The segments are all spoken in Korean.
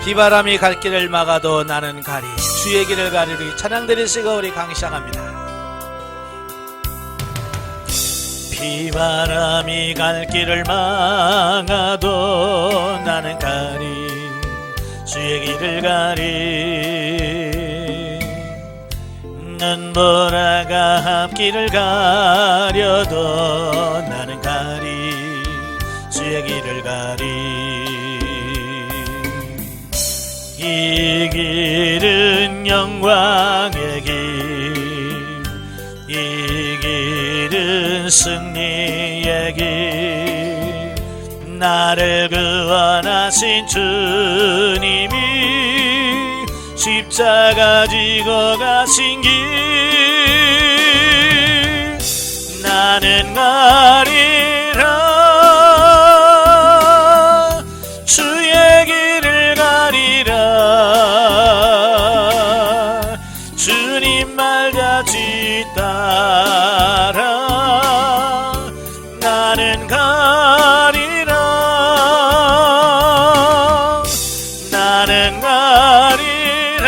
비바람이 갈 길을 막아도 나는 가리 주의 길을 가리리. 찬양 드리시고 우리 강의 시작합니다. 비바람이 갈 길을 막아도 나는 가리 주의 길을 가리. 눈보라가 앞길을 가려도 나는 가리 주의 길을 가리. 이 길은 영광의 길, 이 길은 승리의 길. 나를 구원하신 주님이 십자가 지고 가신 길. 나는 가리라 주의 길을 가리라. 주님 말같이 따라 나는 가리라. 나는 가리라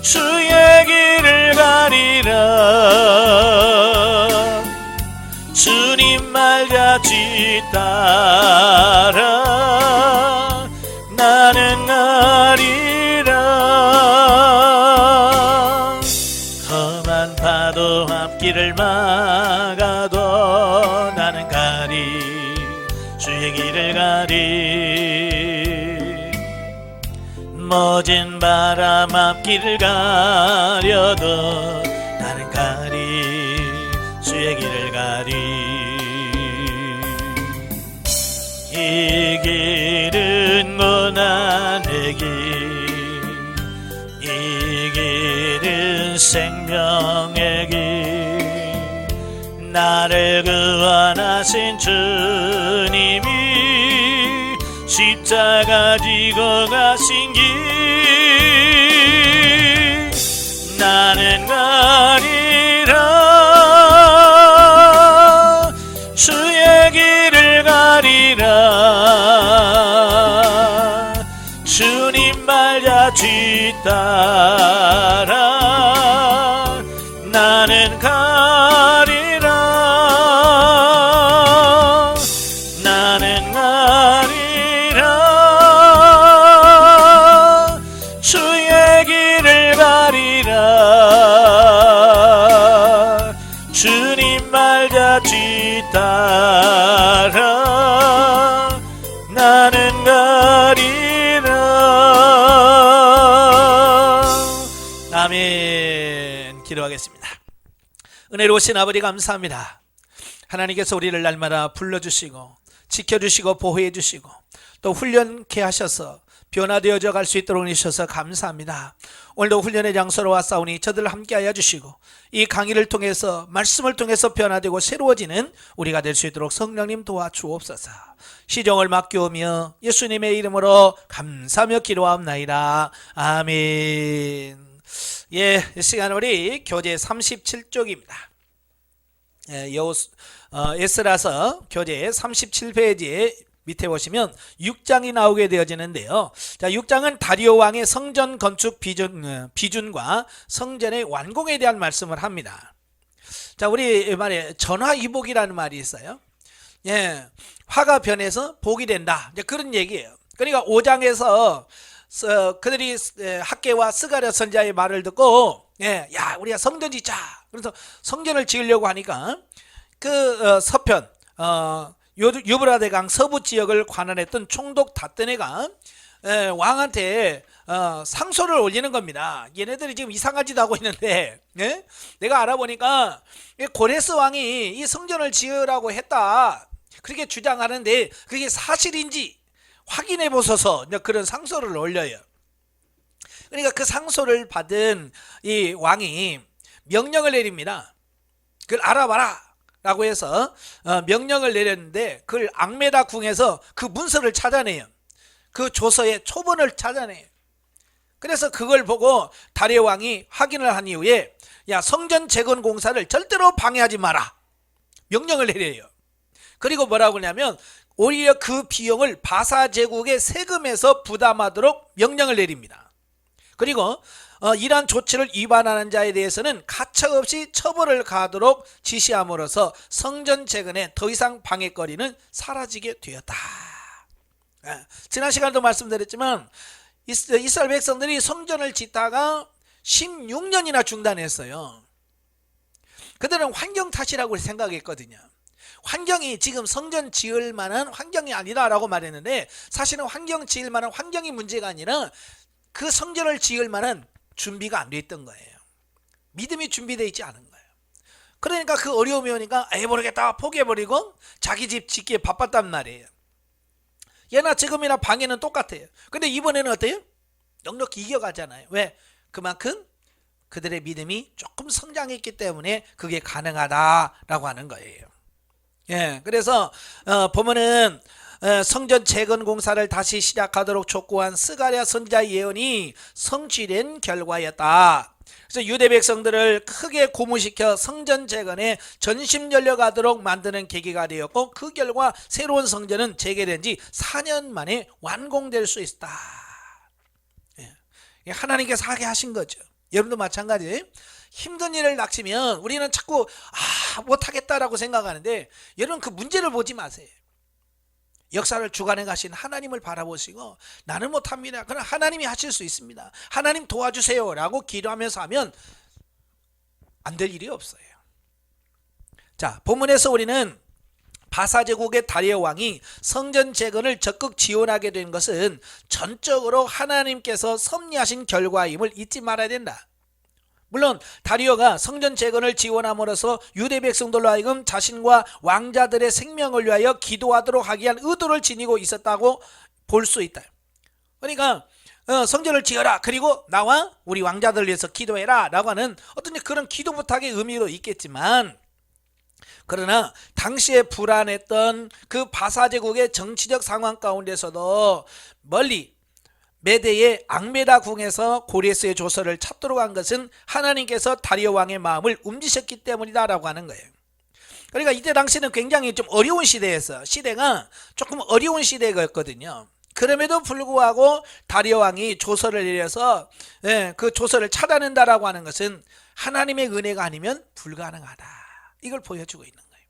주의 길을 가리라. 주님 말같이 따라 나는 가리라. 험한 파도 앞길을 막아도 나는 가리 주의 길을 가리. 모진 바람 앞길을 가려도 나는 가리 주의 길을 가리. 이 길은 고난의 길, 이 길은 생명의 길. 나를 구원하신 주님이 십자가 지고 가신 길. 나는 가리라 주의 길을 가리라. 주님 말같이 따라 나는 가리라. 나는 가리라 주의 길을 가리라. 주님 말같이 따라 나는 가리라. 아멘. 기도하겠습니다. 은혜로우신 아버지 감사합니다. 하나님께서 우리를 날마다 불러주시고 지켜주시고 보호해주시고 또 훈련케 하셔서 변화되어져 갈 수 있도록 해주셔서 감사합니다. 오늘도 훈련의 장소로 왔사오니 저들을 함께하여 주시고 이 강의를 통해서 말씀을 통해서 변화되고 새로워지는 우리가 될 수 있도록 성령님 도와주옵소서. 시종을 맡겨오며 예수님의 이름으로 감사하며 기도하옵나이다. 아멘. 예, 이 시간 우리 교재 37쪽입니다. 에스라서 교재 37페이지에 밑에 보시면 6장이 나오게 되어지는데요. 자, 6장은 다리오 왕의 성전 건축 비준과 성전의 완공에 대한 말씀을 합니다. 자, 우리 말에 전화위복이라는 말이 있어요. 예, 화가 변해서 복이 된다. 이제 그런 얘기예요. 그러니까 5장에서 그들이 학개와 스가랴 선지자의 말을 듣고 야, 우리가 성전 짓자. 그래서 성전을 지으려고 하니까 그 서편 유브라데강 서부 지역을 관할했던 총독 다뜨네가 왕한테 상소를 올리는 겁니다. 얘네들이 지금 이상한 짓 하고 있는데 내가 알아보니까 고레스 왕이 이 성전을 지으라고 했다 그렇게 주장하는데 그게 사실인지 확인해 보소서. 그런 상소를 올려요. 그러니까 그 상소를 받은 이 왕이 명령을 내립니다. 그걸 알아봐라 라고 해서 명령을 내렸는데 그걸 앙메다 궁에서 그 문서를 찾아내요. 그 조서의 초본을 찾아내요. 그래서 그걸 보고 다리오 왕이 확인을 한 이후에 야, 성전 재건 공사를 절대로 방해하지 마라 명령을 내려요. 그리고 뭐라고 하냐면 오히려 그 비용을 바사 제국의 세금에서 부담하도록 명령을 내립니다. 그리고 이러한 조치를 위반하는 자에 대해서는 가차없이 처벌을 가하도록 지시함으로써 성전 재건에 더 이상 방해거리는 사라지게 되었다. 지난 시간에도 말씀드렸지만 이스라엘 백성들이 성전을 짓다가 16년이나 중단했어요. 그들은 환경 탓이라고 생각했거든요. 환경이 지금 성전 지을 만한 환경이 아니다라고 말했는데, 사실은 환경 지을 만한 환경이 문제가 아니라 그 성전을 지을 만한 준비가 안 돼 있던 거예요. 믿음이 준비되어 있지 않은 거예요. 그러니까 그 어려움이 오니까 모르겠다 포기해버리고 자기 집 짓기에 바빴단 말이에요. 예나 지금이나 방해는 똑같아요. 근데 이번에는 어때요? 넉넉히 이겨가잖아요. 왜? 그만큼 그들의 믿음이 조금 성장했기 때문에 그게 가능하다라고 하는 거예요. 그래서 보면은 성전 재건 공사를 다시 시작하도록 촉구한 스가랴 선지자의 예언이 성취된 결과였다. 그래서 유대 백성들을 크게 고무시켜 성전 재건에 전심 열려가도록 만드는 계기가 되었고, 그 결과 새로운 성전은 재개된 지 4년 만에 완공될 수 있다. 하나님께서 하게 하신 거죠. 여러분도 마찬가지. 힘든 일을 닥치면 우리는 자꾸 못하겠다라고 생각하는데, 여러분 그 문제를 보지 마세요. 역사를 주관해 가신 하나님을 바라보시고, 나는 못합니다. 그러나 하나님이 하실 수 있습니다. 하나님 도와주세요 라고 기도하면서 하면 안 될 일이 없어요. 자, 본문에서 우리는 바사 제국의 다리오 왕이 성전 재건을 적극 지원하게 된 것은 전적으로 하나님께서 섭리하신 결과임을 잊지 말아야 된다. 물론 다리오가 성전 재건을 지원함으로써 유대 백성들로 하여금 자신과 왕자들의 생명을 위하여 기도하도록 하기 위한 의도를 지니고 있었다고 볼 수 있다. 그러니까 성전을 지어라, 그리고 나와 우리 왕자들을 위해서 기도해라 라고 하는 어떤 그런 기도 부탁의 의미도 있겠지만, 그러나 당시에 불안했던 그 바사 제국의 정치적 상황 가운데서도 멀리 메대의 앙메다 궁에서 고레스의 조서를 찾도록 한 것은 하나님께서 다리오 왕의 마음을 움직이셨기 때문이다라고 하는 거예요. 그러니까 이때 당시는 굉장히 좀 어려운 시대가 조금 어려운 시대였거든요. 그럼에도 불구하고 다리오 왕이 조서를 내려서 그 조서를 찾아낸다라고 하는 것은 하나님의 은혜가 아니면 불가능하다, 이걸 보여주고 있는 거예요.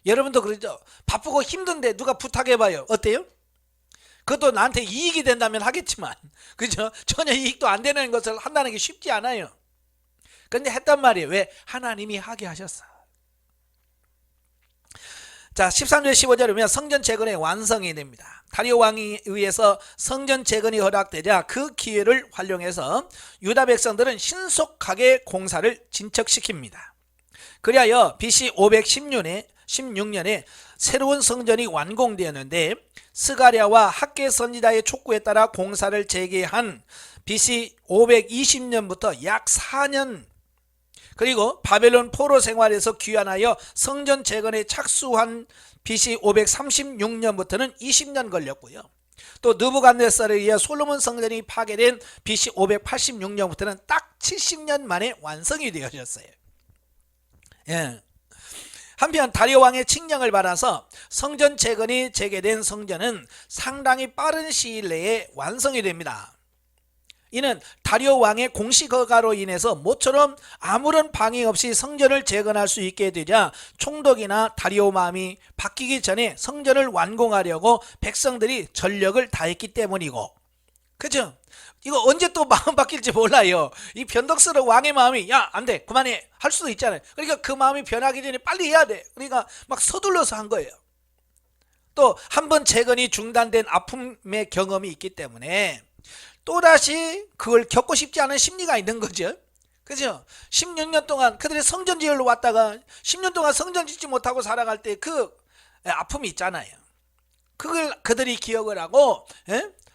여러분도 그러죠? 바쁘고 힘든데 누가 부탁해봐요. 어때요? 그것도 나한테 이익이 된다면 하겠지만, 그죠? 전혀 이익도 안 되는 것을 한다는 게 쉽지 않아요. 그런데 했단 말이에요. 왜? 하나님이 하게 하셨어. 자, 13절 15절에 보면 성전 재건의 완성이 됩니다. 다리오 왕에 의해서 성전 재건이 허락되자 그 기회를 활용해서 유다 백성들은 신속하게 공사를 진척시킵니다. 그리하여 BC 516년에 새로운 성전이 완공되었는데, 스가랴와 학개 선지자의 촉구에 따라 공사를 재개한 BC 520년부터 약 4년, 그리고 바벨론 포로 생활에서 귀환하여 성전 재건에 착수한 BC 536년부터는 20년 걸렸고요. 또 느부갓네살에 의해 솔로몬 성전이 파괴된 BC 586년부터는 딱 70년 만에 완성이 되어졌어요. 한편 다리오 왕의 칙령을 받아서 성전 재건이 재개된 성전은 상당히 빠른 시일 내에 완성이 됩니다. 이는 다리오 왕의 공식 허가로 인해서 모처럼 아무런 방해 없이 성전을 재건할 수 있게 되자 총독이나 다리오 마음이 바뀌기 전에 성전을 완공하려고 백성들이 전력을 다했기 때문이고, 그죠? 이거 언제 또 마음 바뀔지 몰라요. 이 변덕스러운 왕의 마음이 안돼 그만해 할 수도 있잖아요. 그러니까 그 마음이 변하기 전에 빨리 해야 돼. 그러니까 막 서둘러서 한 거예요. 또 한 번 재건이 중단된 아픔의 경험이 있기 때문에 또다시 그걸 겪고 싶지 않은 심리가 있는 거죠. 그죠? 16년 동안 그들이 성전 지으러 왔다가 10년 동안 성전 짓지 못하고 살아갈 때 그 아픔이 있잖아요. 그걸 그들이 기억을 하고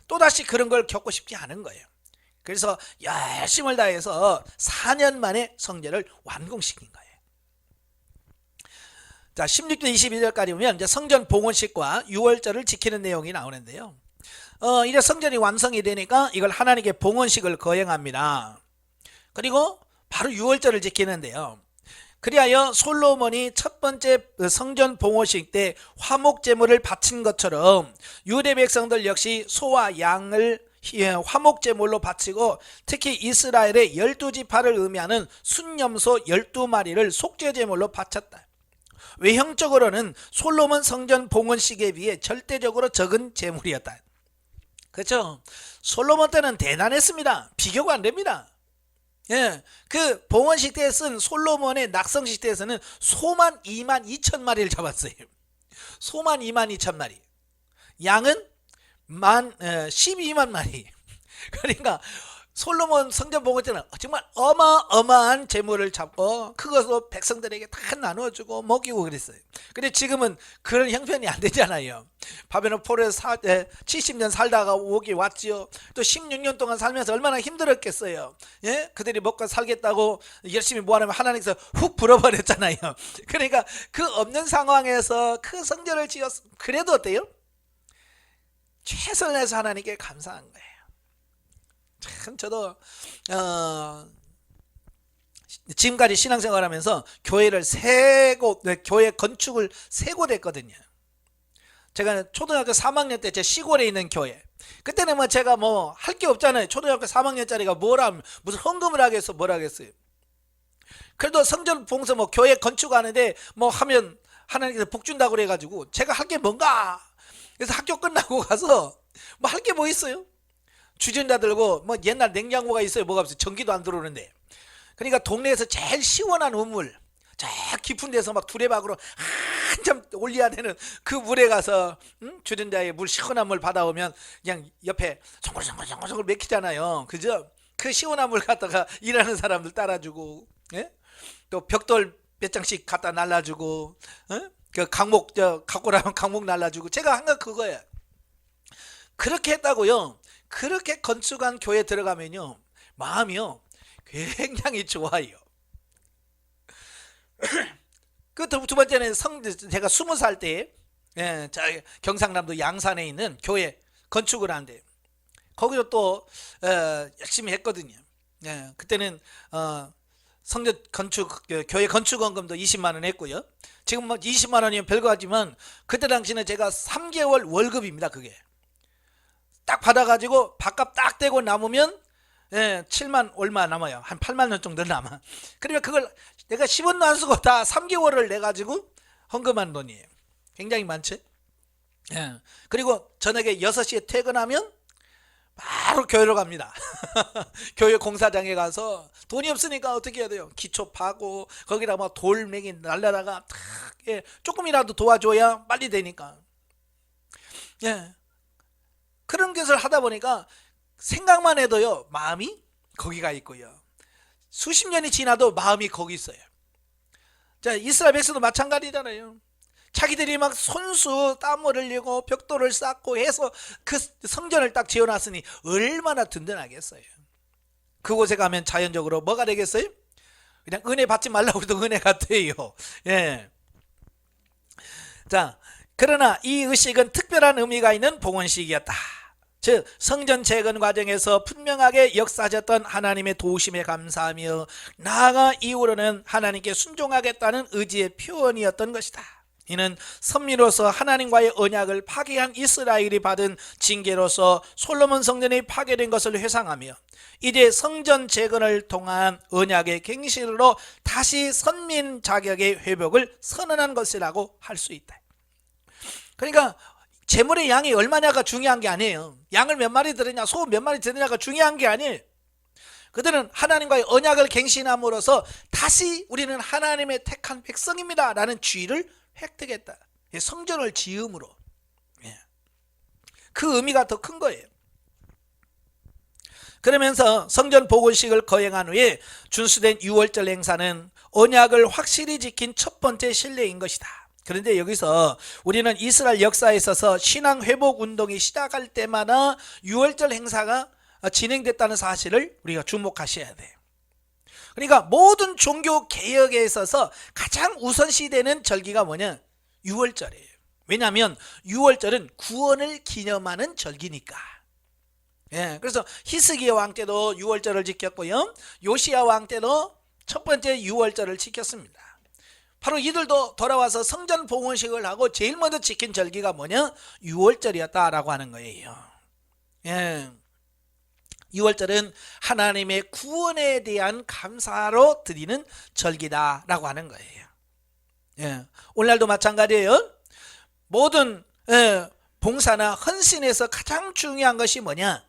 또다시 그런 걸 겪고 싶지 않은 거예요. 그래서 열심을 다해서 4년 만에 성전을 완공시킨 거예요. 자, 16절 22절까지 보면 이제 성전 봉헌식과 유월절을 지키는 내용이 나오는데요. 이제 성전이 완성이 되니까 이걸 하나님께 봉헌식을 거행합니다. 그리고 바로 유월절을 지키는데요. 그리하여 솔로몬이 첫 번째 성전 봉헌식 때 화목 제물을 바친 것처럼 유대 백성들 역시 소와 양을 화목 제물로 바치고 특히 이스라엘의 12지파를 의미하는 순염소 12마리를 속죄 제물로 바쳤다. 외형적으로는 솔로몬 성전 봉헌식에 비해 절대적으로 적은 제물이었다. 그렇죠? 솔로몬 때는 대단했습니다. 비교가 안 됩니다. 예, 그 봉헌식 때에 쓴 솔로몬의 낙성식 때에서는 소만 2만 2천 마리를 잡았어요. 소만 2만 2천 마리. 양은 12만 마리. 그러니까 솔로몬 성전 봉헌 때는 정말 어마어마한 재물을 잡고 그것으로 백성들에게 다 나눠주고 먹이고 그랬어요. 근데 지금은 그런 형편이 안 되잖아요. 바벨론 포로에서 70년 살다가 오기 왔지요. 또 16년 동안 살면서 얼마나 힘들었겠어요. 예? 그들이 먹고 살겠다고 열심히 모아내면 하나님께서 훅 불어버렸잖아요. 그러니까 그 없는 상황에서 그 성전을 지었어. 그래도 어때요? 최선을 다해서 하나님께 감사한 거예요. 참 저도 지금까지 신앙생활하면서 교회를 교회 건축을 3곳 했거든요. 제가 초등학교 3학년 때 제 시골에 있는 교회, 그때는 뭐 제가 뭐 할 게 없잖아요. 초등학교 3학년짜리가 무슨 헌금을 하겠어, 뭘 하겠어요. 그래도 성전 봉사 뭐 교회 건축하는데 뭐 하면 하나님께서 복 준다고 그래가지고 제가 할 게 뭔가, 그래서 학교 끝나고 가서 뭐 할 게 뭐 있어요? 주전자 들고 뭐 옛날 냉장고가 있어요. 뭐가 없어요. 전기도 안 들어오는데. 그러니까 동네에서 제일 시원한 우물, 저 깊은 데서 막 두레박으로 한참 올려야 되는 그 물에 가서 주전자에 물, 시원한 물 받아오면 그냥 옆에 송글송글 맥히잖아요. 그죠? 그 시원한 물 갖다가 일하는 사람들 따라주고, 예? 또 벽돌 몇 장씩 갖다 날라주고, 그 강목 갖고 나면 강목 날라주고. 제가 한 거 그거예요. 그렇게 했다고요. 그렇게 건축한 교회 들어가면요, 마음이요 굉장히 좋아요. 그 두 번째는 제가 20살 때 경상남도 양산에 있는 교회 건축을 하는데 거기서 또 열심히 했거든요. 그때는 성전 건축, 교회 건축원금도 20만 원 했고요. 지금 뭐 20만 원이면 별거 같지만 그때 당시는 제가 3개월 월급입니다. 그게 딱 받아가지고 밥값 딱 떼고 남으면 7만 얼마 남아요. 한 8만 원 정도 남아. 그러면 그걸 내가 10원도 안 쓰고 다 3개월을 내가지고 헌금한 돈이에요. 굉장히 많죠. 그리고 저녁에 6시에 퇴근하면 바로 교회로 갑니다. 교회 공사장에 가서 돈이 없으니까 어떻게 해야 돼요? 기초 파고 거기다 막 돌멩이 날라다가 조금이라도 도와줘야 빨리 되니까. 그런 것을 하다 보니까 생각만 해도요, 마음이 거기가 있고요. 수십 년이 지나도 마음이 거기 있어요. 자, 이스라엘 백성도 마찬가지잖아요. 자기들이 막 손수 땀을 흘리고 벽돌을 쌓고 해서 그 성전을 딱 지어놨으니 얼마나 든든하겠어요. 그곳에 가면 자연적으로 뭐가 되겠어요? 그냥 은혜 받지 말라고 해도 은혜가 돼요. 자, 그러나 이 의식은 특별한 의미가 있는 봉헌식이었다. 즉 성전 재건 과정에서 분명하게 역사하셨던 하나님의 도우심에 감사하며 나아가 이후로는 하나님께 순종하겠다는 의지의 표현이었던 것이다. 이는 선미로서 하나님과의 언약을 파괴한 이스라엘이 받은 징계로서 솔로몬 성전이 파괴된 것을 회상하며 이제 성전 재건을 통한 언약의 갱신으로 다시 선민 자격의 회복을 선언한 것이라고 할 수 있다. 그러니까 재물의 양이 얼마냐가 중요한 게 아니에요. 양을 몇 마리 들으냐, 소 몇 마리 들으냐가 중요한 게 아니에요. 그들은 하나님과의 언약을 갱신함으로써 다시 우리는 하나님의 택한 백성입니다 라는 지위를 획득했다. 성전을 지음으로. 그 의미가 더 큰 거예요. 그러면서 성전 복원식을 거행한 후에 준수된 유월절 행사는 언약을 확실히 지킨 첫 번째 신뢰인 것이다. 그런데 여기서 우리는 이스라엘 역사에 있어서 신앙 회복 운동이 시작할 때마다 유월절 행사가 진행됐다는 사실을 우리가 주목하셔야 돼요. 그러니까 모든 종교 개혁에 있어서 가장 우선시되는 절기가 뭐냐? 유월절이에요. 왜냐하면 유월절은 구원을 기념하는 절기니까. 그래서 히스기야 왕 때도 유월절을 지켰고요, 요시야 왕 때도 첫 번째 유월절을 지켰습니다. 바로 이들도 돌아와서 성전 봉헌식을 하고 제일 먼저 지킨 절기가 뭐냐? 6월절이었다라고 하는 거예요. 예. 6월절은 하나님의 구원에 대한 감사로 드리는 절기다라고 하는 거예요. 예. 오늘날도 마찬가지예요. 모든 봉사나 헌신에서 가장 중요한 것이 뭐냐?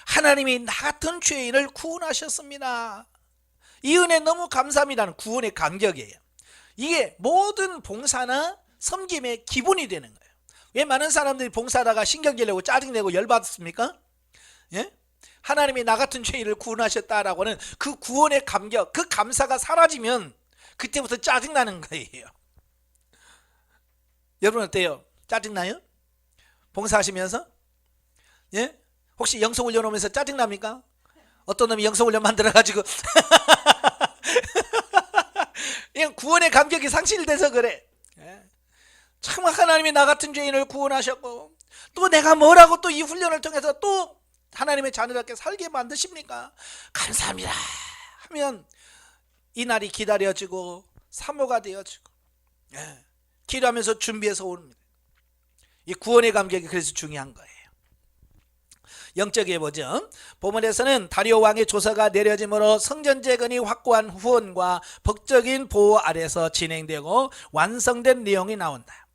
하나님이 나 같은 죄인을 구원하셨습니다. 이 은혜 너무 감사합니다는 구원의 감격이에요. 이게 모든 봉사나 섬김의 기본이 되는 거예요. 왜 많은 사람들이 봉사하다가 신경질 내고 짜증내고 열받습니까? 예? 하나님이 나 같은 죄인을 구원하셨다라고 하는 그 구원의 감격, 그 감사가 사라지면 그때부터 짜증나는 거예요. 여러분 어때요? 짜증나요? 봉사하시면서? 예? 혹시 영성훈련 오면서 짜증납니까? 어떤 놈이 영성훈련 만들어가지고 그냥 구원의 감격이 상실돼서 그래. 예? 참 하나님이 나 같은 죄인을 구원하셨고 또 내가 뭐라고 또 이 훈련을 통해서 또 하나님의 자녀답게 살게 만드십니까? 감사합니다 하면 이 날이 기다려지고 사모가 되어지고 기도하면서 준비해서 옵니다. 이 구원의 감격이 그래서 중요한 거예요. 영적에 보죠. 본문에서는 다리오 왕의 조서가 내려짐으로 성전 재건이 확고한 후원과 법적인 보호 아래서 진행되고 완성된 내용이 나온다.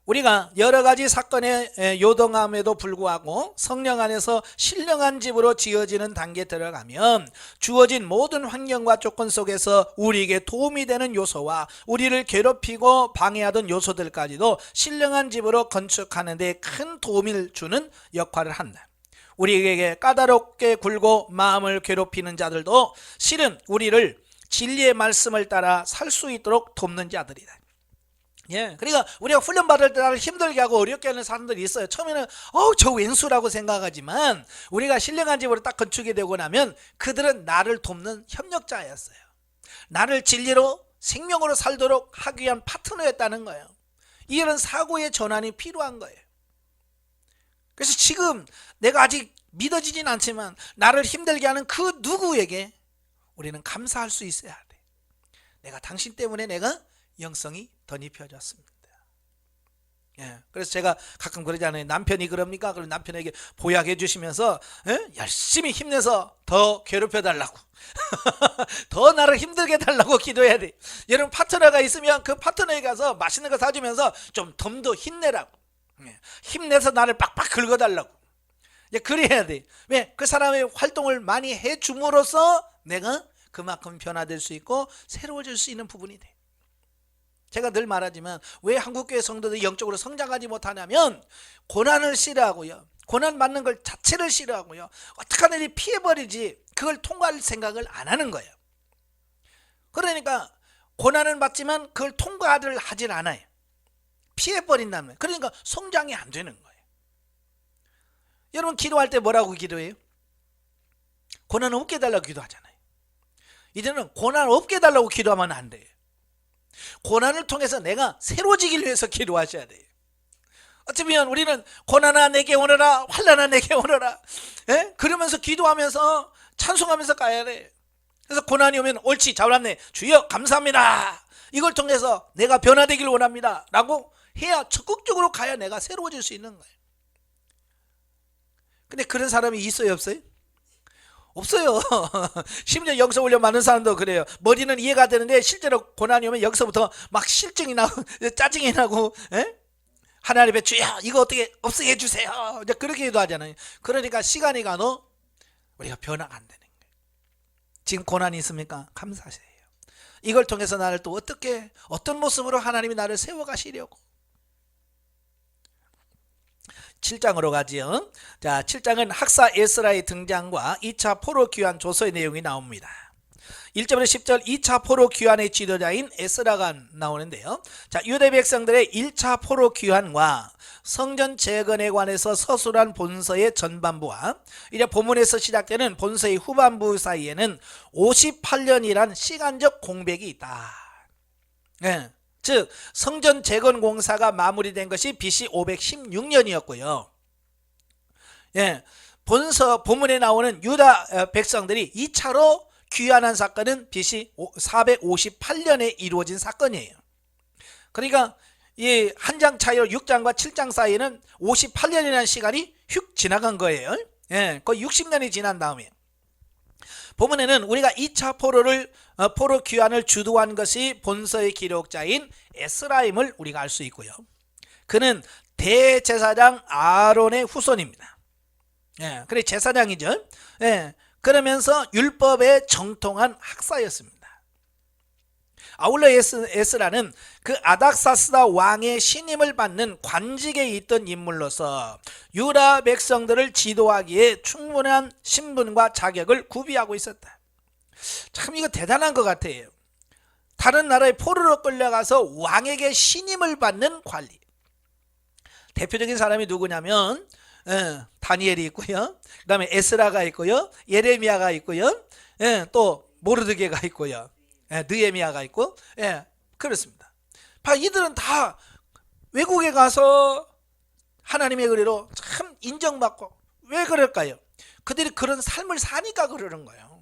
우리가 여러 가지 사건에 요동함에도 불구하고 성령 안에서 신령한 집으로 지어지는 단계에 들어가면 주어진 모든 환경과 조건 속에서 우리에게 도움이 되는 요소와 우리를 괴롭히고 방해하던 요소들까지도 신령한 집으로 건축하는 데 큰 도움을 주는 역할을 한다. 우리에게 까다롭게 굴고 마음을 괴롭히는 자들도 실은 우리를 진리의 말씀을 따라 살 수 있도록 돕는 자들이다. 예, 그러니까 우리가 훈련받을 때 나를 힘들게 하고 어렵게 하는 사람들이 있어요. 처음에는 저 왼수라고 생각하지만 우리가 신령한 집으로 딱 건축이 되고 나면 그들은 나를 돕는 협력자였어요. 나를 진리로 생명으로 살도록 하기 위한 파트너였다는 거예요. 이런 사고의 전환이 필요한 거예요. 그래서 지금 내가 아직 믿어지진 않지만 나를 힘들게 하는 그 누구에게 우리는 감사할 수 있어야 돼. 내가 당신 때문에 내가 영성이 덧입혀졌습니다. 예, 그래서 제가 가끔 그러잖아요. 남편이 그럽니까? 그럼 남편에게 보약해 주시면서 열심히 힘내서 더 괴롭혀 달라고 더 나를 힘들게 해달라고 기도해야 돼. 여러분 파트너가 있으면 그 파트너에 가서 맛있는 거 사주면서 좀 더 힘내라고, 힘내서 나를 빡빡 긁어달라고. 그래야 돼. 왜? 그 사람의 활동을 많이 해줌으로써 내가 그만큼 변화될 수 있고 새로워질 수 있는 부분이 돼. 제가 늘 말하지만 왜 한국교회 성도들이 영적으로 성장하지 못하냐면 고난을 싫어하고요, 고난 받는 걸 자체를 싫어하고요, 어떻게 하든지 피해버리지 그걸 통과할 생각을 안 하는 거예요. 그러니까 고난은 받지만 그걸 통과를 하질 않아요. 피해버린다면. 그러니까 성장이 안 되는 거예요. 여러분 기도할 때 뭐라고 기도해요? 고난 없게 해달라고 기도하잖아요. 이제는 고난 없게 해달라고 기도하면 안 돼요. 고난을 통해서 내가 새로워지기 위해서 기도하셔야 돼요. 어쩌면 우리는 고난아 내게 오너라, 환난아 내게 오너라, 그러면서 기도하면서 찬송하면서 가야 돼. 그래서 고난이 오면 옳지 잘왔네, 주여 감사합니다, 이걸 통해서 내가 변화되길 원합니다 라고 해야 적극적으로 가야 내가 새로워질 수 있는 거예요. 근데 그런 사람이 있어요 없어요? 없어요. 심지어 영성훈련 많은 사람도 그래요. 머리는 이해가 되는데 실제로 고난이 오면 여기서부터 막 실증이 나고 짜증이 나고, 하나님 앞에 주여 이거 어떻게 없애게 해주세요, 이제 그렇게 기도하잖아요. 그러니까 시간이 가도 우리가 변화가 안 되는 거예요. 지금 고난이 있습니까? 감사하세요. 이걸 통해서 나를 또 어떻게 어떤 모습으로 하나님이 나를 세워가시려고. 7장으로 가지요. 자, 7장은 학사 에스라의 등장과 2차 포로 귀환 조서의 내용이 나옵니다. 1절부터 10절 2차 포로 귀환의 지도자인 에스라가 나오는데요. 자, 유대 백성들의 1차 포로 귀환과 성전 재건에 관해서 서술한 본서의 전반부와 이제 본문에서 시작되는 본서의 후반부 사이에는 58년이란 시간적 공백이 있다. 즉 성전 재건 공사가 마무리된 것이 BC 516년이었고요. 본문에 나오는 유다 백성들이 2차로 귀환한 사건은 BC 458년에 이루어진 사건이에요. 그러니까 이 한 장 차이로 6장과 7장 사이에는 58년이라는 시간이 휙 지나간 거예요. 예, 거의 60년이 지난 다음에 본문에는 우리가 2차 포로 귀환을 주도한 것이 본서의 기록자인 에스라임을 우리가 알 수 있고요. 그는 대제사장 아론의 후손입니다. 예, 그래 제사장이죠. 예, 그러면서 율법에 정통한 학사였습니다. 아울러 에스라는 그 아닥사스다 왕의 신임을 받는 관직에 있던 인물로서 유다 백성들을 지도하기에 충분한 신분과 자격을 구비하고 있었다. 참 이거 대단한 것 같아요. 다른 나라에 포로로 끌려가서 왕에게 신임을 받는 관리. 대표적인 사람이 누구냐면 다니엘이 있고요. 그 다음에 에스라가 있고요. 예레미야가 있고요. 또 모르드게가 있고요. 느헤미야가 있고, 그렇습니다. 이들은 다 외국에 가서 하나님의 의리로 참 인정받고, 왜 그럴까요? 그들이 그런 삶을 사니까 그러는 거예요.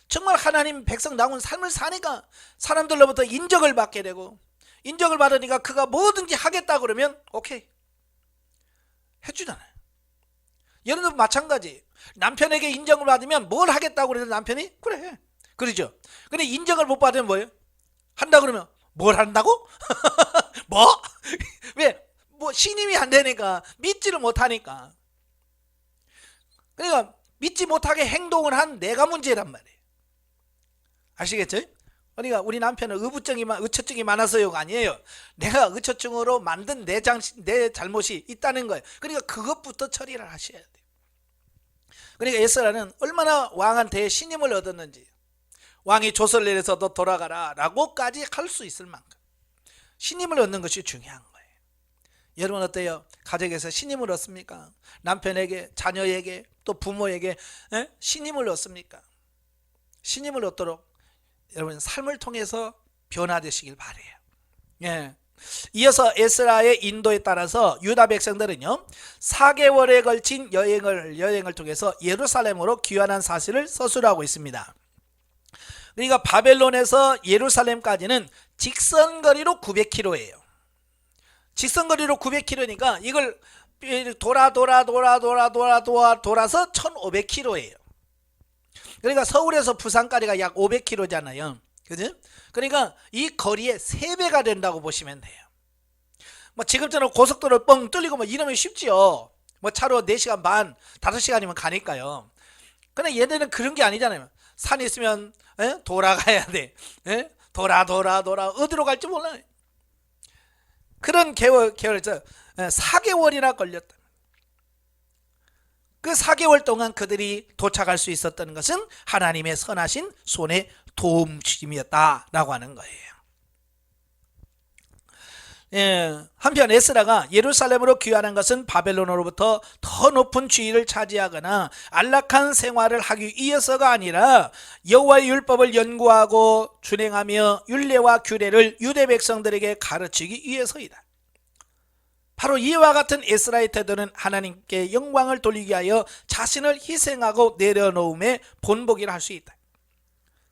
정말 하나님 백성 나온 삶을 사니까 사람들로부터 인정을 받게 되고, 인정을 받으니까 그가 뭐든지 하겠다 그러면 오케이 해주잖아요. 여러분도 마찬가지. 남편에게 인정을 받으면 뭘 하겠다고 그래도 남편이 그래 그러죠. 근데 인정을 못 받으면 뭐예요? 한다 그러면 뭘 한다고? 뭐? 왜? 뭐 신임이 안 되니까, 믿지를 못하니까. 그러니까 믿지 못하게 행동을 한 내가 문제란 말이에요. 아시겠죠? 그러니까 우리 남편은 의처증이 많아서요가 아니에요. 내가 의처증으로 만든 내 잘못이 있다는 거예요. 그러니까 그것부터 처리를 하셔야 돼요. 그러니까 에스라는 얼마나 왕한테 신임을 얻었는지, 왕이 조서를 내려서 너 돌아가라 라고까지 할 수 있을 만큼 신임을 얻는 것이 중요한 거예요. 여러분 어때요? 가정에서 신임을 얻습니까? 남편에게, 자녀에게, 또 부모에게 신임을 얻습니까? 신임을 얻도록 여러분 삶을 통해서 변화되시길 바라요. 예. 이어서 에스라의 인도에 따라서 유다 백성들은요 4개월에 걸친 여행을 통해서 예루살렘으로 귀환한 사실을 서술하고 있습니다. 그러니까 바벨론에서 예루살렘까지는 직선거리로 900km예요. 직선거리로 900km니까 이걸 돌아서 1500km예요. 그러니까 서울에서 부산까지가 약 500km잖아요. 그죠? 그러니까 이 거리의 3배가 된다고 보시면 돼요. 뭐 지금처럼 고속도로 뻥 뚫리고 뭐 이러면 쉽지요. 뭐 차로 4시간 반, 5시간이면 가니까요. 근데 얘네는 그런 게 아니잖아요. 산 있으면 돌아가야 돼. 돌아 어디로 갈지 몰라요. 그런 계열에서 4개월이나 걸렸다. 그 4개월 동안 그들이 도착할 수 있었던 것은 하나님의 선하신 손의 도움 주심이었다라고 하는 거예요. 한편 에스라가 예루살렘으로 귀환한 것은 바벨론으로부터 더 높은 지위를 차지하거나 안락한 생활을 하기 위해서가 아니라 여호와의 율법을 연구하고 준행하며 율례와 규례를 유대 백성들에게 가르치기 위해서이다. 바로 이와 같은 에스라의 태도는 하나님께 영광을 돌리기 위하여 자신을 희생하고 내려놓음의 본보기를 할 수 있다.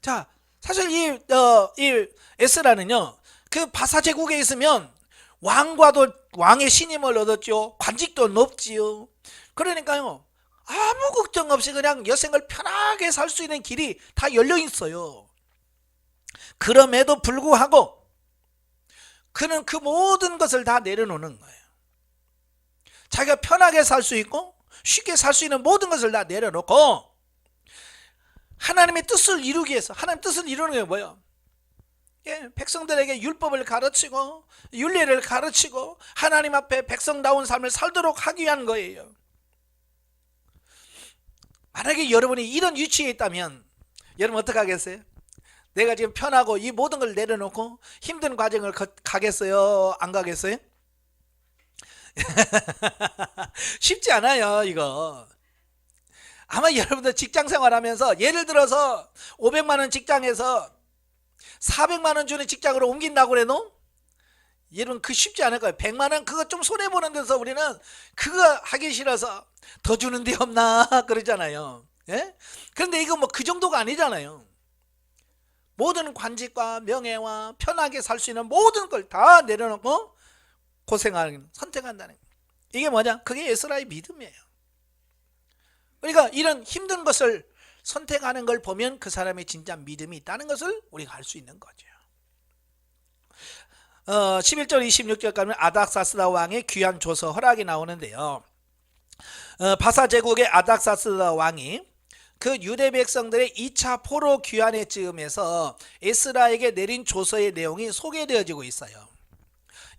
자, 사실 이 에스라는요 그 바사 제국에 있으면 왕의 신임을 얻었죠. 관직도 높지요. 그러니까요 아무 걱정 없이 그냥 여생을 편하게 살 수 있는 길이 다 열려 있어요. 그럼에도 불구하고 그는 그 모든 것을 다 내려놓는 거예요. 자기가 편하게 살 수 있고 쉽게 살 수 있는 모든 것을 다 내려놓고 하나님의 뜻을 이루기 위해서, 하나님의 뜻을 이루는 게 뭐예요? 백성들에게 율법을 가르치고 율례를 가르치고 하나님 앞에 백성다운 삶을 살도록 하기 위한 거예요. 만약에 여러분이 이런 위치에 있다면 여러분 어떻게 하겠어요? 내가 지금 편하고 이 모든 걸 내려놓고 힘든 과정을 가겠어요? 안 가겠어요? 쉽지 않아요 이거. 아마 여러분들 직장생활 하면서 예를 들어서 500만원 직장에서 400만원 주는 직장으로 옮긴다고 그래도 여러분 그 쉽지 않을 거예요. 100만원 그거 좀 손해보는 데서 우리는 그거 하기 싫어서 더 주는 데 없나 그러잖아요. 예? 그런데 이거 뭐 그 정도가 아니잖아요. 모든 관직과 명예와 편하게 살 수 있는 모든 걸 다 내려놓고 고생하는, 선택한다는 거예요. 이게 뭐냐? 그게 에스라의 믿음이에요. 그러니까 이런 힘든 것을 선택하는 걸 보면 그 사람의 진짜 믿음이 있다는 것을 우리가 알 수 있는 거죠. 11절 26절까지는 아닥사스다 왕의 귀한 조서 허락이 나오는데요. 바사 제국의 아닥사스다 왕이 그 유대 백성들의 2차 포로 귀환의 즈음에서 에스라에게 내린 조서의 내용이 소개되어지고 있어요.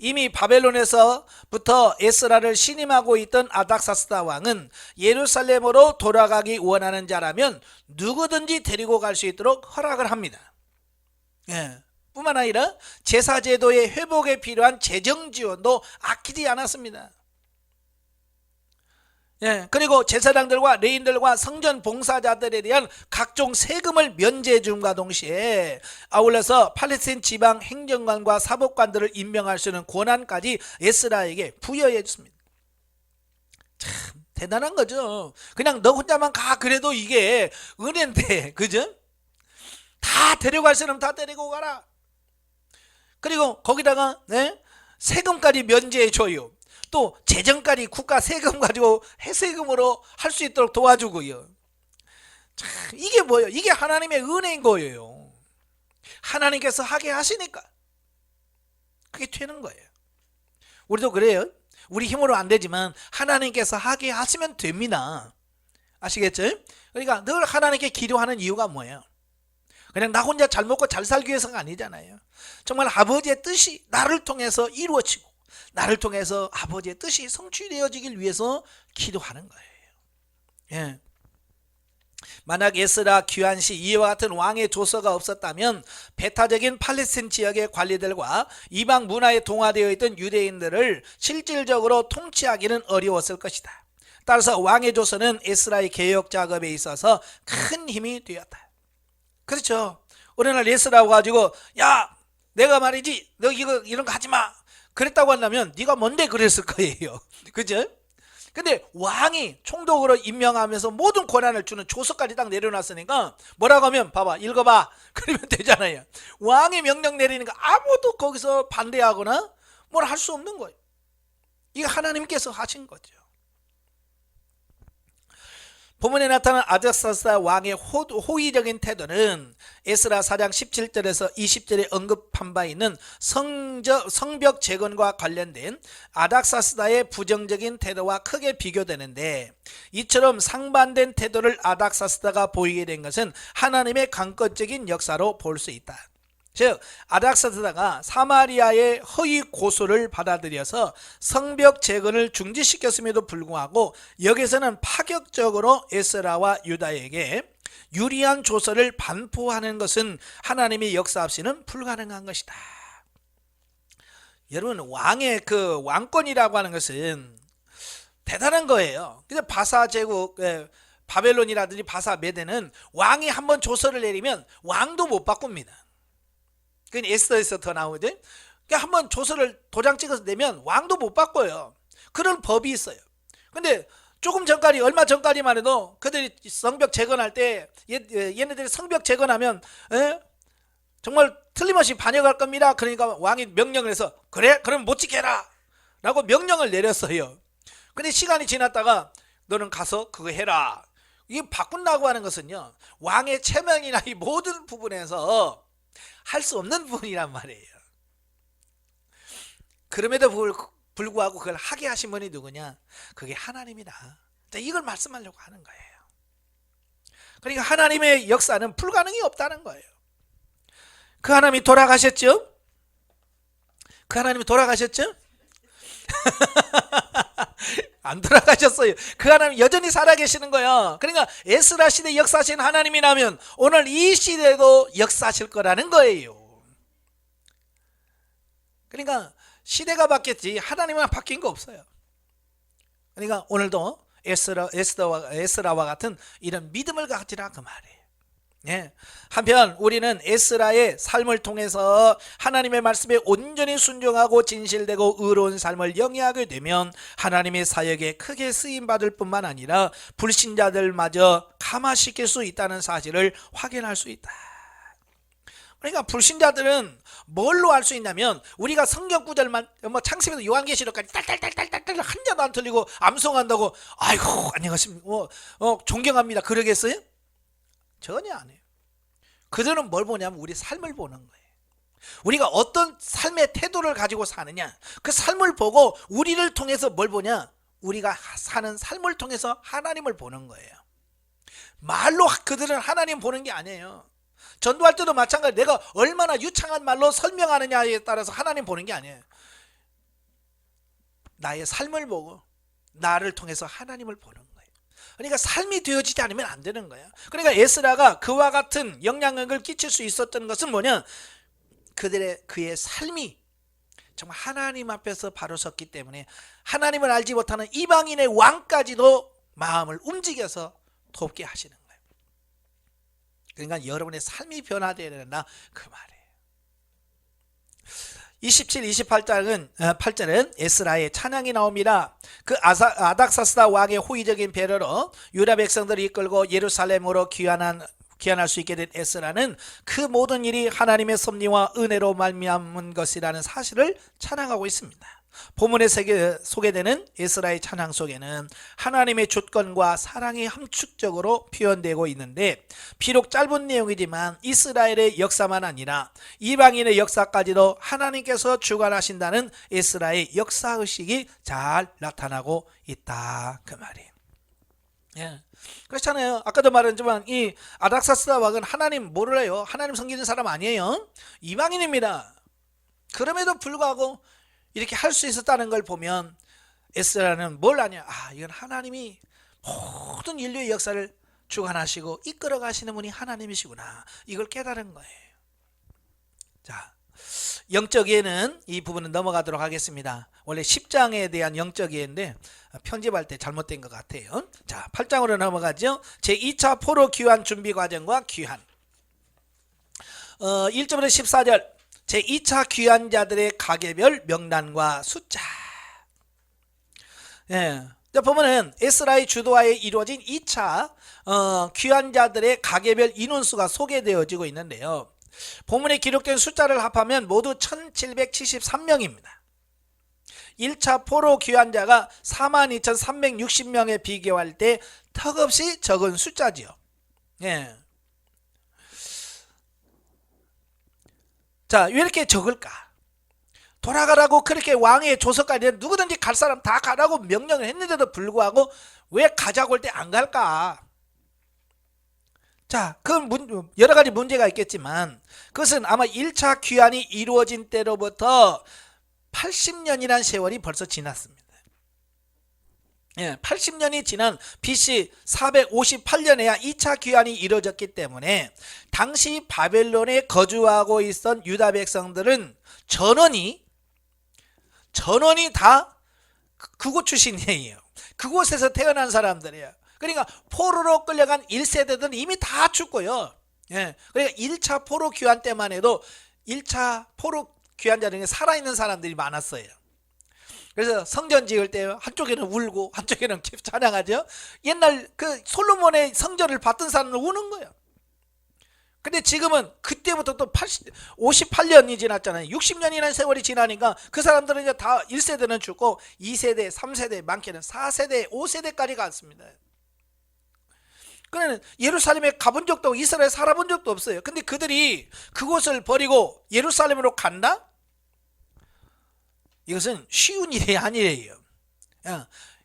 이미 바벨론에서부터 에스라를 신임하고 있던 아닥사스다 왕은 예루살렘으로 돌아가기 원하는 자라면 누구든지 데리고 갈 수 있도록 허락을 합니다. 예. 뿐만 아니라 제사제도의 회복에 필요한 재정 지원도 아끼지 않았습니다. 예, 그리고 제사장들과 레인들과 성전 봉사자들에 대한 각종 세금을 면제해 줌과 동시에 아울러서 팔레스타인 지방 행정관과 사법관들을 임명할 수 있는 권한까지 에스라에게 부여해 줬습니다. 참 대단한 거죠. 그냥 너 혼자만 가 그래도 이게 은혜인데, 그죠? 다 데려갈 사람 다 데리고 가라. 그리고 거기다가 세금까지 면제해 줘요. 또 재정까지 국가 세금 가지고 해세금으로 할 수 있도록 도와주고요. 참, 이게 뭐예요? 이게 하나님의 은혜인 거예요. 하나님께서 하게 하시니까 그게 되는 거예요. 우리도 그래요. 우리 힘으로 안 되지만 하나님께서 하게 하시면 됩니다. 아시겠죠? 그러니까 늘 하나님께 기도하는 이유가 뭐예요? 그냥 나 혼자 잘 먹고 잘 살기 위해서가 아니잖아요. 정말 아버지의 뜻이 나를 통해서 이루어지고 나를 통해서 아버지의 뜻이 성취되어지길 위해서 기도하는 거예요. 예. 만약 에스라 귀환 시 이와 같은 왕의 조서가 없었다면 배타적인 팔레스타인 지역의 관리들과 이방 문화에 동화되어 있던 유대인들을 실질적으로 통치하기는 어려웠을 것이다. 따라서 왕의 조서는 에스라의 개혁 작업에 있어서 큰 힘이 되었다. 그렇죠. 오늘날 에스라 가지고 야 내가 말이지 너 이런 거 하지 마 그랬다고 한다면 네가 뭔데 그랬을 거예요. 그죠? 근데 왕이 총독으로 임명하면서 모든 권한을 주는 조서까지 딱 내려놨으니까 뭐라고 하면 봐봐 읽어봐 그러면 되잖아요. 왕이 명령 내리니까 아무도 거기서 반대하거나 뭘 할 수 없는 거예요. 이게 하나님께서 하신 거죠. 본문에 나타난 아닥사스다 왕의 호의적인 태도는 에스라 4장 17절에서 20절에 언급한 바 있는 성벽 재건과 관련된 아닥사스다의 부정적인 태도와 크게 비교되는데, 이처럼 상반된 태도를 아닥사스다가 보이게 된 것은 하나님의 강권적인 역사로 볼 수 있다. 즉 아닥사스다가 사마리아의 허위 고소를 받아들여서 성벽 재건을 중지시켰음에도 불구하고 여기서는 파격적으로 에스라와 유다에게 유리한 조서를 반포하는 것은 하나님의 역사 없이는 불가능한 것이다. 여러분 왕의 그 왕권이라고 하는 것은 대단한 거예요. 그래서 바사 제국 바벨론이라든지 바사 메대는 왕이 한번 조서를 내리면 왕도 못 바꿉니다. 그건 에스더에서 더 나오죠. 그러니까 한번 조서를 도장 찍어서 내면 왕도 못 바꿔요. 그런 법이 있어요. 근데 조금 전까지 얼마 전까지만 해도 그들이 성벽 재건할 때 얘네들이 성벽 재건하면 정말 틀림없이 반역할 겁니다. 그러니까 왕이 명령을 해서 그래? 그럼 못 지켜라 라고 명령을 내렸어요. 근데 시간이 지났다가 너는 가서 그거 해라. 이게 바꾼다고 하는 것은요 왕의 체면이나 이 모든 부분에서 할 수 없는 부분이란 말이에요. 그럼에도 불구하고 그걸 하게 하신 분이 누구냐? 그게 하나님이다. 이걸 말씀하려고 하는 거예요. 그러니까 하나님의 역사는 불가능이 없다는 거예요. 그 하나님이 돌아가셨죠? 그 하나님이 돌아가셨죠? 안 돌아가셨어요. 그 하나님 여전히 살아계시는 거예요. 그러니까 에스라 시대 역사하신 하나님이라면 오늘 이 시대도 역사하실 거라는 거예요. 그러니까 시대가 바뀌었지 하나님은 바뀐 거 없어요. 그러니까 오늘도 에스라와 같은 이런 믿음을 가지라 그 말이에요. 예. 한편 우리는 에스라의 삶을 통해서 하나님의 말씀에 온전히 순종하고 진실되고 의로운 삶을 영위하게 되면 하나님의 사역에 크게 쓰임받을 뿐만 아니라 불신자들마저 감화시킬 수 있다는 사실을 확인할 수 있다. 그러니까 불신자들은 뭘로 알 수 있냐면 우리가 성경 구절만 창세기부터 요한계시록까지 딸딸딸딸딸 한 자도 안 틀리고 암송한다고 아이고 안녕하십니까 존경합니다 그러겠어요? 전혀 안 해요. 그들은 뭘 보냐면 우리 삶을 보는 거예요. 우리가 어떤 삶의 태도를 가지고 사느냐, 그 삶을 보고 우리를 통해서 뭘 보냐, 우리가 사는 삶을 통해서 하나님을 보는 거예요. 말로 그들은 하나님 보는 게 아니에요. 전도할 때도 마찬가지, 내가 얼마나 유창한 말로 설명하느냐에 따라서 하나님 보는 게 아니에요. 나의 삶을 보고 나를 통해서 하나님을 보는 거예요. 그러니까 삶이 되어지지 않으면 안 되는 거예요. 그러니까 에스라가 그와 같은 영향력을 끼칠 수 있었던 것은 뭐냐, 그의 삶이 정말 하나님 앞에서 바로 섰기 때문에 하나님을 알지 못하는 이방인의 왕까지도 마음을 움직여서 돕게 하시는 거예요. 그러니까 여러분의 삶이 변화되어야 된다 그 말이에요. 27, 8절은 에스라의 찬양이 나옵니다. 그 아닥사스다 왕의 호의적인 배려로 유다 백성들을 이끌고 예루살렘으로 귀환할 수 있게 된 에스라는 그 모든 일이 하나님의 섭리와 은혜로 말미암은 것이라는 사실을 찬양하고 있습니다. 본문에 소개되는 에스라의 찬양 속에는 하나님의 주권과 사랑이 함축적으로 표현되고 있는데, 비록 짧은 내용이지만 이스라엘의 역사만 아니라 이방인의 역사까지도 하나님께서 주관하신다는 에스라의 역사의식이 잘 나타나고 있다 그 말이에요. 예. 그렇잖아요. 아까도 말했지만 이 아닥사스다 왕은 하나님 몰라요. 하나님 섬기는 사람 아니에요. 이방인입니다. 그럼에도 불구하고 이렇게 할 수 있었다는 걸 보면 에스라는 뭘 아냐, 이건 하나님이 모든 인류의 역사를 주관하시고 이끌어 가시는 분이 하나님이시구나, 이걸 깨달은 거예요. 자, 영적 이해는 이 부분은 넘어가도록 하겠습니다. 원래 10장에 대한 영적 이해인데 편집할 때 잘못된 것 같아요. 자, 8장으로 넘어가죠. 제2차 포로 귀환 준비 과정과 귀환. 1절부터 14절. 제2차 귀환자들의 가계별 명단과 숫자. 예. 보면은 에스라의 주도하에 이루어진 2차 귀환자들의 가계별 인원수가 소개되어지고 있는데요. 본문에 기록된 숫자를 합하면 모두 1773명입니다. 1차 포로 귀환자가 42,360명에 비교할 때 턱없이 적은 숫자지요. 예. 자, 왜 이렇게 적을까? 돌아가라고 그렇게 왕의 조서까지 누구든지 갈 사람 다 가라고 명령을 했는데도 불구하고 왜 가자고 할 때 안 갈까? 자, 그건 여러 가지 문제가 있겠지만 그것은 아마 1차 귀환이 이루어진 때로부터 80년이라는 세월이 벌써 지났습니다. 예, 80년이 지난 BC 458년에야 2차 귀환이 이루어졌기 때문에 당시 바벨론에 거주하고 있던 유다 백성들은 전원이 다 그곳 출신이에요. 그곳에서 태어난 사람들이에요. 그러니까 포로로 끌려간 1세대들은 이미 다 죽고요. 예, 그러니까 1차 포로 귀환 때만 해도 1차 포로 귀환자 중에 살아있는 사람들이 많았어요. 그래서 성전 지을 때 한쪽에는 울고 한쪽에는 찬양하죠. 옛날 그 솔로몬의 성전을 받던 사람은 우는 거예요. 근데 지금은 그때부터 또 58년이 지났잖아요. 60년이라는 세월이 지나니까 그 사람들은 이제 다 1세대는 죽고 2세대, 3세대, 많게는 4세대, 5세대까지 갔습니다. 그러면 예루살렘에 가본 적도 없고 이스라엘에 살아본 적도 없어요. 근데 그들이 그곳을 버리고 예루살렘으로 간다? 이것은 쉬운 일이 아니에요.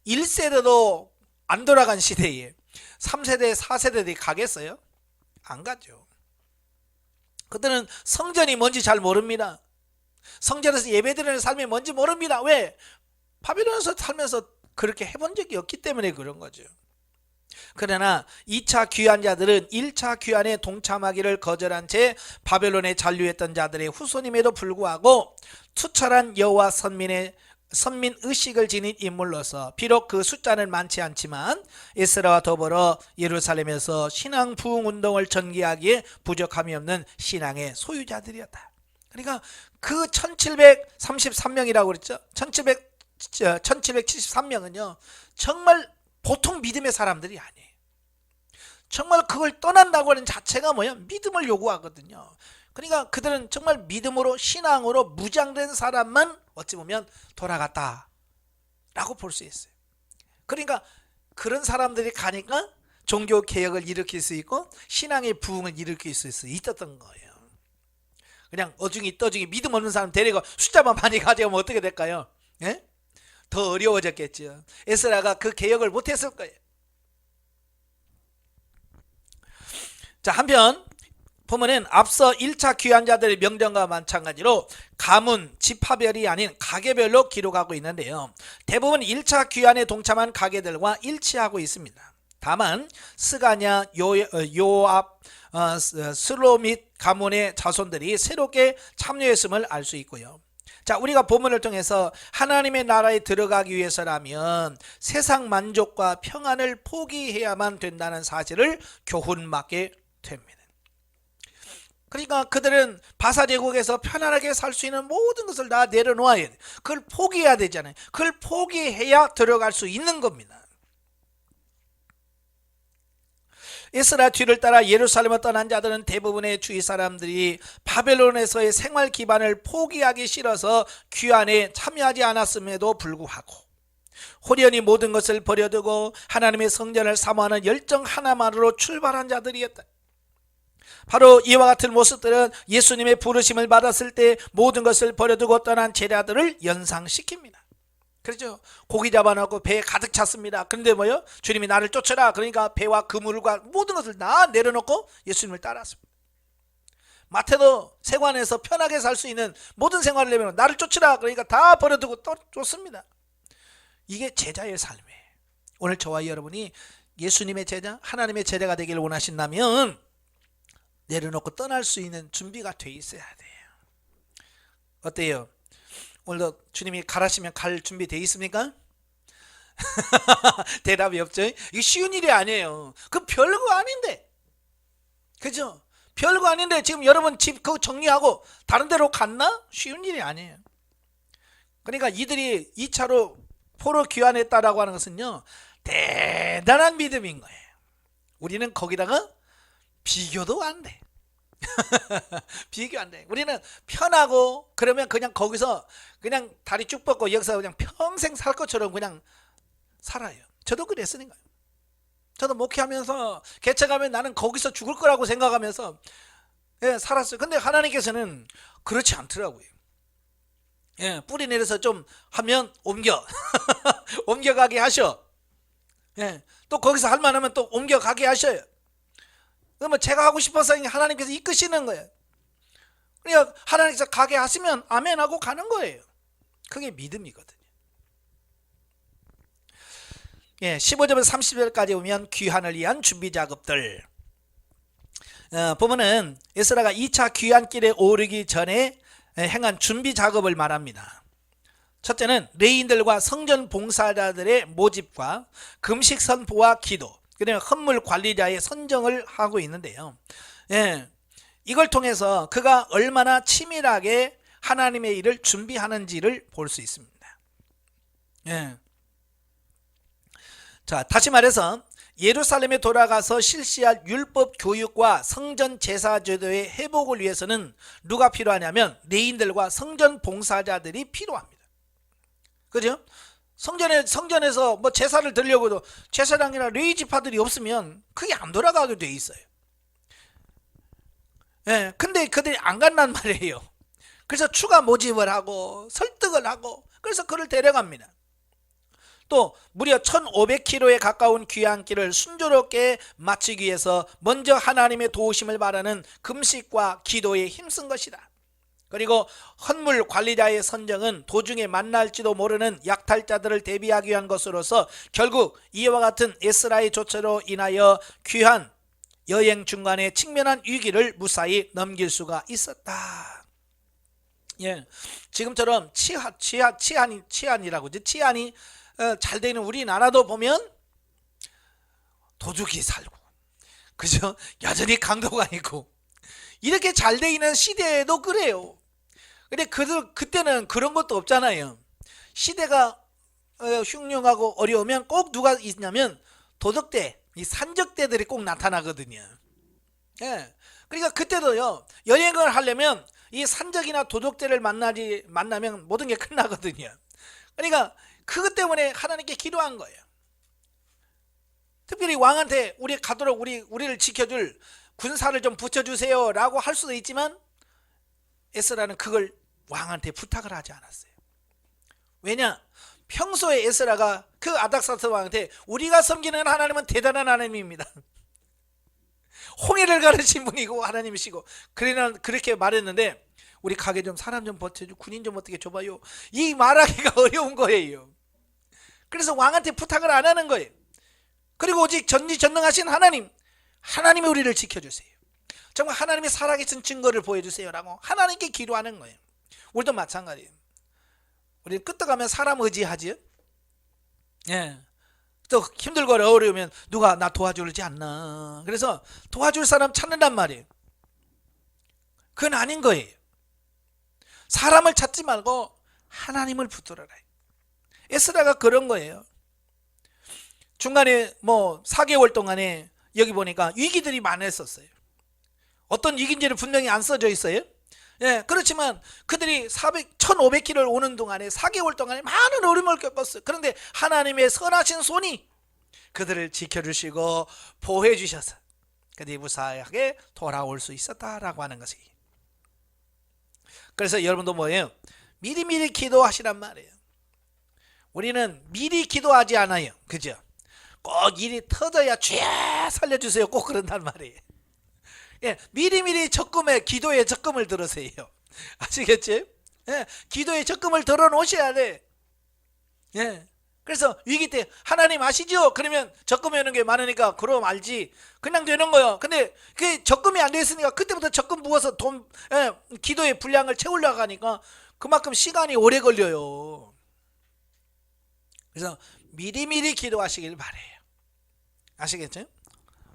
1세대도 안 돌아간 시대에 3세대, 4세대들이 가겠어요? 안 가죠. 그들은 성전이 뭔지 잘 모릅니다. 성전에서 예배드리는 삶이 뭔지 모릅니다. 왜? 바벨론에서 살면서 그렇게 해본 적이 없기 때문에 그런 거죠. 그러나 2차 귀환자들은 1차 귀환에 동참하기를 거절한 채 바벨론에 잔류했던 자들의 후손임에도 불구하고 투철한 여호와 선민 의식을 지닌 인물로서 비록 그 숫자는 많지 않지만 에스라와 더불어 예루살렘에서 신앙 부흥 운동을 전개하기에 부족함이 없는 신앙의 소유자들이었다. 그러니까 그 1733명이라고 그랬죠. 1773명은요 정말 보통 믿음의 사람들이 아니에요. 정말 그걸 떠난다고 하는 자체가 뭐야? 믿음을 요구하거든요. 그러니까 그들은 정말 믿음으로 신앙으로 무장된 사람만 어찌 보면 돌아갔다 라고 볼 수 있어요. 그러니까 그런 사람들이 가니까 종교 개혁을 일으킬 수 있고 신앙의 부흥을 일으킬 수 있었던 거예요. 그냥 어중이 떠중이 믿음 없는 사람 데리고 숫자만 많이 가져오면 어떻게 될까요? 예? 더 어려워졌겠죠. 에스라가 그 개혁을 못했을 거예요. 자, 한편 보면은 앞서 1차 귀환자들의 명령과 마찬가지로 가문, 지파별이 아닌 가게별로 기록하고 있는데요. 대부분 1차 귀환에 동참한 가게들과 일치하고 있습니다. 다만 스가냐, 요압, 슬로밋 가문의 자손들이 새롭게 참여했음을 알 수 있고요. 자, 우리가 본문을 통해서 하나님의 나라에 들어가기 위해서라면 세상 만족과 평안을 포기해야만 된다는 사실을 교훈받게 됩니다. 그러니까 그들은 바사 제국에서 편안하게 살 수 있는 모든 것을 다 내려놓아야 돼. 그걸 포기해야 되잖아요. 그걸 포기해야 들어갈 수 있는 겁니다. 에스라 뒤를 따라 예루살렘을 떠난 자들은 대부분의 주위 사람들이 바벨론에서의 생활 기반을 포기하기 싫어서 귀환에 참여하지 않았음에도 불구하고 호련히 모든 것을 버려두고 하나님의 성전을 사모하는 열정 하나만으로 출발한 자들이었다. 바로 이와 같은 모습들은 예수님의 부르심을 받았을 때 모든 것을 버려두고 떠난 제자들을 연상시킵니다. 그렇죠? 고기 잡아놓고 배에 가득 찼습니다. 그런데 뭐요? 주님이 나를 쫓으라. 그러니까 배와 그물과 모든 것을 다 내려놓고 예수님을 따랐습니다. 마태도 세관에서 편하게 살 수 있는 모든 생활을 내면 나를 쫓으라. 그러니까 다 버려두고 또 쫓습니다. 이게 제자의 삶이에요. 오늘 저와 여러분이 예수님의 제자, 하나님의 제자가 되기를 원하신다면 내려놓고 떠날 수 있는 준비가 돼 있어야 돼요. 어때요? 오늘도 주님이 가라시면 갈 준비 돼 있습니까? 대답이 없죠. 이게 쉬운 일이 아니에요. 그 별거 아닌데, 그죠? 별거 아닌데 지금 여러분 집 그거 정리하고 다른 데로 갔나? 쉬운 일이 아니에요. 그러니까 이들이 2차로 포로 귀환했다라고 하는 것은요 대단한 믿음인 거예요. 우리는 거기다가 비교도 안 돼. 비교 안 돼. 우리는 편하고 그러면 그냥 거기서 그냥 다리 쭉 뻗고 여기서 그냥 평생 살 것처럼 그냥 살아요. 저도 그랬으니까요. 저도 목회하면서 개척하면 나는 거기서 죽을 거라고 생각하면서 살았어요. 근데 하나님께서는 그렇지 않더라고요. 뿌리 내려서 좀 하면 옮겨가게 하셔. 또 거기서 할 만하면 또 옮겨가게 하셔요. 그러면 제가 하고 싶어서 하나님께서 이끄시는 거예요. 그러니까 하나님께서 가게 하시면 아멘 하고 가는 거예요. 그게 믿음이거든요. 15절부터 30절까지 보면 귀환을 위한 준비 작업들. 보면은 에스라가 2차 귀환길에 오르기 전에 행한 준비 작업을 말합니다. 첫째는 레인들과 성전 봉사자들의 모집과 금식 선포와 기도, 그다음에 헌물 관리자의 선정을 하고 있는데요. 이걸 통해서 그가 얼마나 치밀하게 하나님의 일을 준비하는지를 볼 수 있습니다. 자, 다시 말해서 예루살렘에 돌아가서 실시할 율법 교육과 성전 제사 제도의 회복을 위해서는 누가 필요하냐면 레인들과 성전 봉사자들이 필요합니다. 그죠? 성전에서 뭐 제사를 드리려고도 제사장이나 레위 지파들이 없으면 그게 안 돌아가게 돼 있어요. 근데 그들이 안 간단 말이에요. 그래서 추가 모집을 하고 설득을 하고 그래서 그를 데려갑니다. 또 무려 1500km에 가까운 귀환길을 순조롭게 마치기 위해서 먼저 하나님의 도우심을 바라는 금식과 기도에 힘쓴 것이다. 그리고 헌물 관리자의 선정은 도중에 만날지도 모르는 약탈자들을 대비하기 위한 것으로서 결국 이와 같은 에스라의 조처로 인하여 귀환 여행 중간에 직면한 위기를 무사히 넘길 수가 있었다. 예, 지금처럼 치안이라고 이제 치안이 잘 되는 우리나라도 보면 도둑이 살고, 그죠? 여전히 강도가 있고 이렇게 잘 돼 있는 시대에도 그래요. 근데 그때는 그런 것도 없잖아요. 시대가 흉흉하고 어려우면 꼭 누가 있냐면 도덕대, 이 산적대들이 꼭 나타나거든요. 예. 그러니까 그때도요, 여행을 하려면 이 산적이나 도덕대를 만나면 모든 게 끝나거든요. 그러니까 그것 때문에 하나님께 기도한 거예요. 특별히 왕한테 우리 가도록 우리를 지켜줄 군사를 좀 붙여주세요 라고 할 수도 있지만, 에스라는 그걸 왕한테 부탁을 하지 않았어요. 왜냐? 평소에 에스라가 그 아닥사스 왕한테 우리가 섬기는 하나님은 대단한 하나님입니다, 홍해를 가르친 분이고 하나님이시고, 그렇게 말했는데, 우리 가게 좀 사람 좀 버텨줘, 군인 좀 어떻게 줘봐요, 이 말하기가 어려운 거예요. 그래서 왕한테 부탁을 안 하는 거예요. 그리고 오직 전지전능하신 하나님이 우리를 지켜주세요, 정말 하나님의 살아계신 증거를 보여주세요 라고 하나님께 기도하는 거예요. 우리도 마찬가지예요. 우리는 끄떡하면 사람 의지하지. 예. 또 힘들고 어려우면 누가 나 도와주지 않나, 그래서 도와줄 사람 찾는단 말이에요. 그건 아닌 거예요. 사람을 찾지 말고 하나님을 붙들어라. 에스라가 그런 거예요. 중간에 4개월 동안에 여기 보니까 위기들이 많았었어요. 어떤 위기인지는 분명히 안 써져 있어요. 예, 그렇지만 그들이 1500km를 오는 동안에 4개월 동안에 많은 어려움을 겪었어요. 그런데 하나님의 선하신 손이 그들을 지켜주시고 보호해 주셔서 그들이 무사하게 돌아올 수 있었다라고 하는 것이. 그래서 여러분도 뭐예요? 미리미리 기도하시란 말이에요. 우리는 미리 기도하지 않아요, 그죠? 꼭 일이 터져야 주여 살려주세요 꼭 그런단 말이에요. 예, 미리미리 기도에 적금을 들으세요. 아시겠지? 예, 기도에 적금을 들어 놓으셔야 돼. 예, 그래서 위기 때 하나님 아시죠? 그러면 적금해 놓은 게 많으니까 그럼 알지, 그냥 되는 거예요. 근데 그 적금이 안 돼 있으니까 그때부터 적금 부어서 기도의 분량을 채우려고 하니까 그만큼 시간이 오래 걸려요. 그래서 미리미리 기도하시길 바래요. 아시겠죠?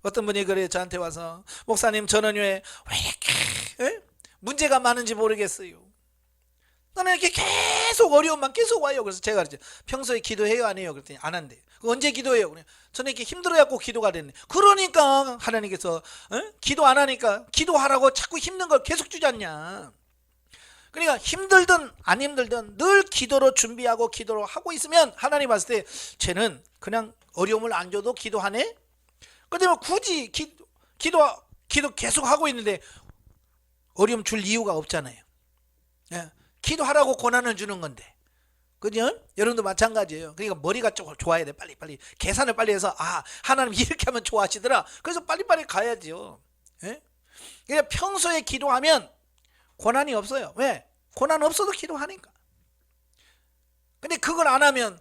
어떤 분이 그래요, 저한테 와서 목사님 저는 왜 이렇게 문제가 많은지 모르겠어요, 나는 이렇게 계속 어려움만 계속 와요. 그래서 제가 그랬죠, 평소에 기도해요 안 해요? 그랬더니 안 한대. 언제 기도해요? 저는 이렇게 힘들어갖고 기도가 됐네. 그러니까 하나님께서 기도 안 하니까 기도하라고 자꾸 힘든 걸 계속 주지 않냐. 그러니까 힘들든 안 힘들든 늘 기도로 준비하고 기도로 하고 있으면 하나님 봤을 때 쟤는 그냥 어려움을 안 줘도 기도하네. 근데 굳이 기도 계속 하고 있는데 어려움 줄 이유가 없잖아요. 예, 기도하라고 고난을 주는 건데, 그죠? 여러분도 마찬가지예요. 그러니까 머리가 좀 좋아야 돼. 빨리 계산을 빨리 해서 하나님 이렇게 하면 좋아하시더라. 그래서 빨리빨리 가야죠. 예? 그러니까 평소에 기도하면 고난이 없어요. 왜? 고난 없어도 기도하니까. 근데 그걸 안 하면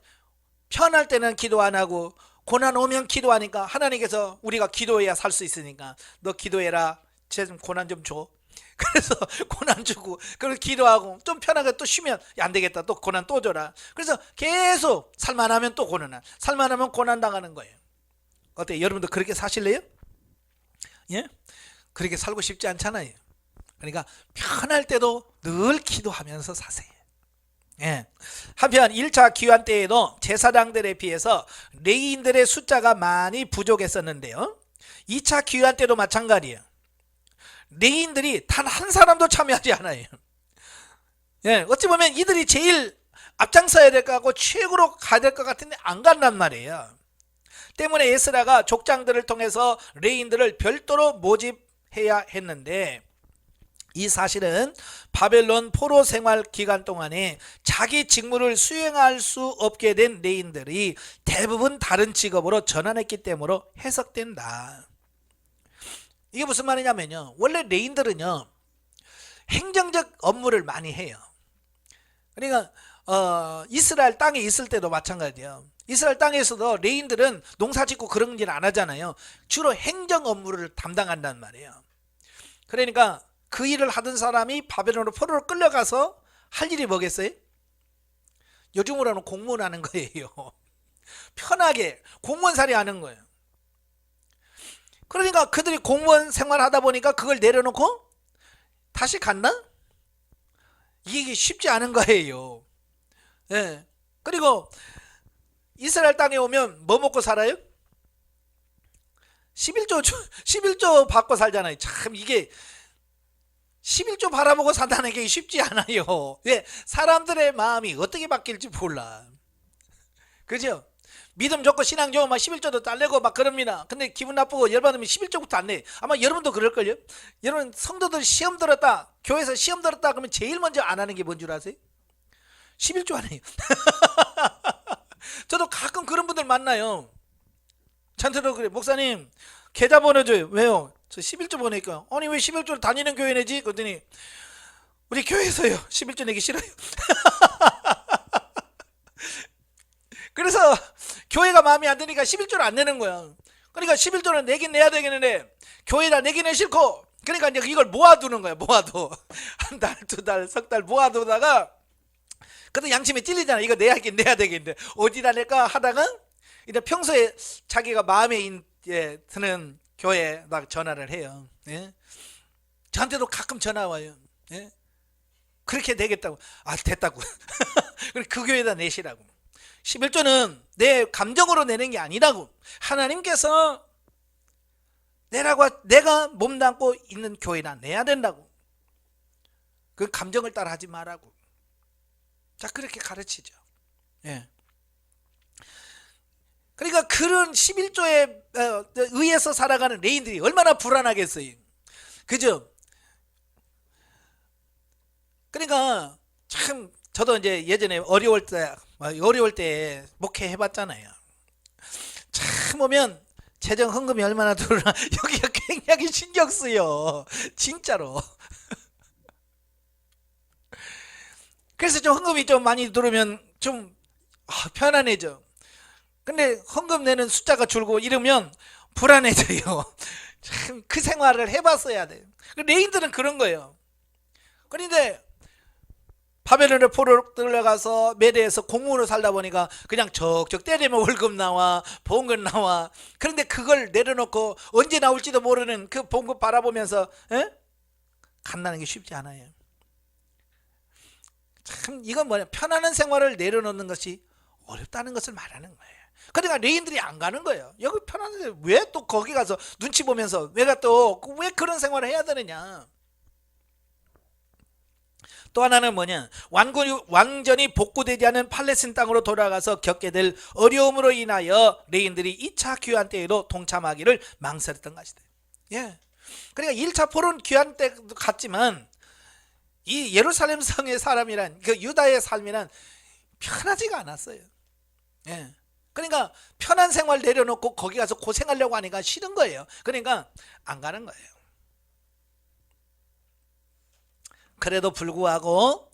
편할 때는 기도 안 하고 고난 오면 기도하니까 하나님께서 우리가 기도해야 살 수 있으니까 너 기도해라, 쟤 좀 고난 좀 줘. 그래서 고난 주고, 그리고 기도하고 좀 편하게 또 쉬면 안 되겠다, 또 고난 또 줘라. 그래서 계속 살만하면 또 고난, 살만하면 고난 당하는 거예요. 어때요? 여러분도 그렇게 사실래요? 예? 그렇게 살고 싶지 않잖아요. 그러니까 편할 때도 늘 기도하면서 사세요. 예. 한편 1차 귀환 때에도 제사장들에 비해서 레위인들의 숫자가 많이 부족했었는데요, 2차 귀환 때도 마찬가지예요. 레위인들이 단 한 사람도 참여하지 않아요. 예, 어찌 보면 이들이 제일 앞장서야 될 것 같고 최고로 가야 될 것 같은데 안 간단 말이에요. 때문에 에스라가 족장들을 통해서 레위인들을 별도로 모집해야 했는데, 이 사실은 바벨론 포로 생활 기간 동안에 자기 직무를 수행할 수 없게 된 레위인들이 대부분 다른 직업으로 전환했기 때문에 해석된다. 이게 무슨 말이냐면요, 원래 레위인들은요 행정적 업무를 많이 해요. 그러니까 이스라엘 땅에 있을 때도 마찬가지예요. 이스라엘 땅에서도 레위인들은 농사 짓고 그런 일 안 하잖아요. 주로 행정 업무를 담당한단 말이에요. 그러니까 그 일을 하던 사람이 바벨론으로 포로로 끌려가서 할 일이 뭐겠어요? 요즘으로는 공무원 하는 거예요. 편하게 공무원살이 하는 거예요. 그러니까 그들이 공무원 생활하다 보니까 그걸 내려놓고 다시 갔나? 이게 쉽지 않은 거예요. 예. 그리고 이스라엘 땅에 오면 뭐 먹고 살아요? 11조 받고 살잖아요. 참 이게 11조 바라보고 산다는 게 쉽지 않아요. 왜? 사람들의 마음이 어떻게 바뀔지 몰라. 그죠? 믿음 좋고 신앙 좋으면 막 11조도 달래고 막 그럽니다. 근데 기분 나쁘고 열받으면 11조부터 안 내. 아마 여러분도 그럴걸요? 여러분 성도들 시험 들었다, 교회에서 시험 들었다 그러면 제일 먼저 안 하는 게 뭔 줄 아세요? 11조 안 해요. 저도 가끔 그런 분들 만나요. 저한테도 그래. 목사님 계좌 보내줘요. 왜요? 저 11조 보내니까. 아니 왜 11조를 다니는 교회 내지? 그랬더니 우리 교회에서요 11조 내기 싫어요. 그래서 교회가 마음에 안 드니까 11조를 안 내는 거야. 그러니까 11조는 내긴 내야 되겠는데 교회다 내기는 싫고, 그러니까 이제 이걸 모아두는 거야. 모아둬. 한 달, 두 달, 석 달 모아두다가 그래도 양심에 찔리잖아. 이거 내야 되겠는데 어디다 낼까 하다가 이제 평소에 자기가 마음에 드는 교회에다 전화를 해요. 예? 저한테도 가끔 전화 와요. 예? 그렇게 내겠다고. 아 됐다고. 그 교회에다 내시라고. 11조는 내 감정으로 내는 게 아니라고. 하나님께서 내라고, 내가 몸담고 있는 교회나 내야 된다고. 그 감정을 따라 하지 말라고. 자, 그렇게 가르치죠. 예. 그러니까 그런 11조에 의해서 살아가는 레인들이 얼마나 불안하겠어요. 그죠? 그러니까 참 저도 이제 예전에 어려울 때 목회 해봤잖아요. 참 보면 재정 헌금이 얼마나 들어오나 여기가 굉장히 신경 쓰여. 진짜로. 그래서 좀 헌금이 좀 많이 들어오면 좀 편안해져. 근데 헌금 내는 숫자가 줄고 이러면 불안해져요. 참 그 생활을 해봤어야 돼요. 레인들은 그런 거예요. 그런데 바벨론의 포로로 들어가서 메대에서 공무원으로 살다 보니까 그냥 적적 때리면 월급 나와, 봉급 나와. 그런데 그걸 내려놓고 언제 나올지도 모르는 그 봉급 바라보면서 간다는 게 쉽지 않아요. 참 이건 뭐냐, 편안한 생활을 내려놓는 것이 어렵다는 것을 말하는 거예요. 그러니까 레인들이 안 가는 거예요. 여기 편안한데 왜 또 거기 가서 눈치 보면서 내가 또 왜 그런 생활을 해야 되느냐. 또 하나는 뭐냐, 완전히 복구되지 않은 팔레스틴 땅으로 돌아가서 겪게 될 어려움으로 인하여 레인들이 2차 귀환 때에도 동참하기를 망설였던 것이다. 예. 그러니까 1차 포로는 귀환 때도 갔지만 이 예루살렘 성의 사람이란, 그 유다의 삶이란 편하지가 않았어요. 예. 그러니까 편한 생활 내려놓고 거기 가서 고생하려고 하니까 싫은 거예요. 그러니까 안 가는 거예요. 그래도 불구하고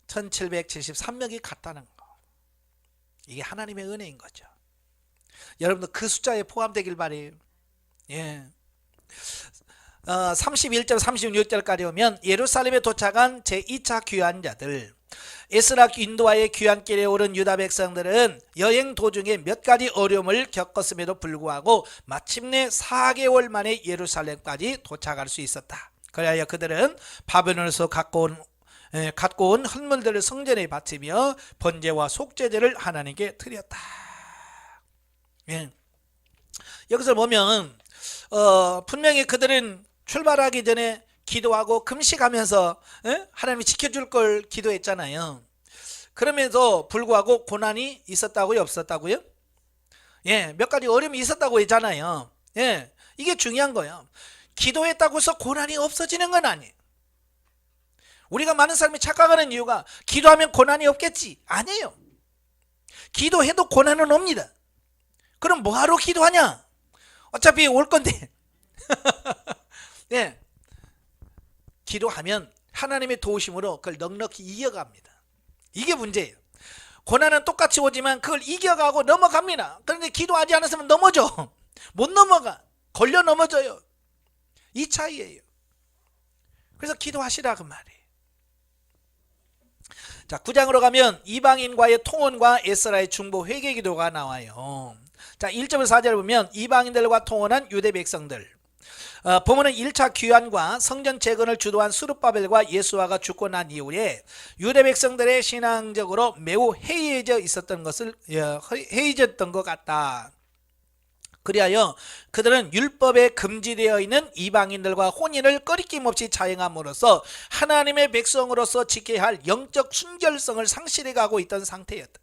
1773명이 갔다는 거, 이게 하나님의 은혜인 거죠. 여러분도 그 숫자에 포함되길 바래요. 31절 36절까지 오면 예루살렘에 도착한 제2차 귀환자들, 에스라 인도와의 귀환길에 오른 유다 백성들은 여행 도중에 몇 가지 어려움을 겪었음에도 불구하고 마침내 4개월 만에 예루살렘까지 도착할 수 있었다. 그래야 그들은 바벨론에서 갖고 온 헌물들을 성전에 바치며 번제와 속죄제를 하나님께 드렸다. 여기서 보면 분명히 그들은 출발하기 전에 기도하고 금식하면서 하나님이 지켜줄 걸 기도했잖아요. 그럼에도 불구하고 고난이 있었다고요, 없었다고요? 몇 가지 어려움이 있었다고 했잖아요. 이게 중요한 거예요. 기도했다고 해서 고난이 없어지는 건 아니에요. 우리가 많은 사람이 착각하는 이유가 기도하면 고난이 없겠지, 아니에요. 기도해도 고난은 옵니다. 그럼 뭐하러 기도하냐? 어차피 올 건데. 기도하면 하나님의 도우심으로 그걸 넉넉히 이겨갑니다. 이게 문제예요. 고난은 똑같이 오지만 그걸 이겨가고 넘어갑니다. 그런데 기도하지 않았으면 넘어져. 못 넘어가. 걸려 넘어져요. 이 차이예요. 그래서 기도하시라 그 말이에요. 자, 9장으로 가면 이방인과의 통혼과 에스라의 중보 회개 기도가 나와요. 자, 1절에서 4절 보면 이방인들과 통혼한 유대 백성들. 본문은 1차 귀환과 성전 재건을 주도한 스룹바벨과 예수아가 죽고 난 이후에 유대 백성들의 신앙적으로 매우 해이해졌던 것 같다. 그리하여 그들은 율법에 금지되어 있는 이방인들과 혼인을 꺼리낌 없이 자행함으로써 하나님의 백성으로서 지켜야 할 영적 순결성을 상실해 가고 있던 상태였다.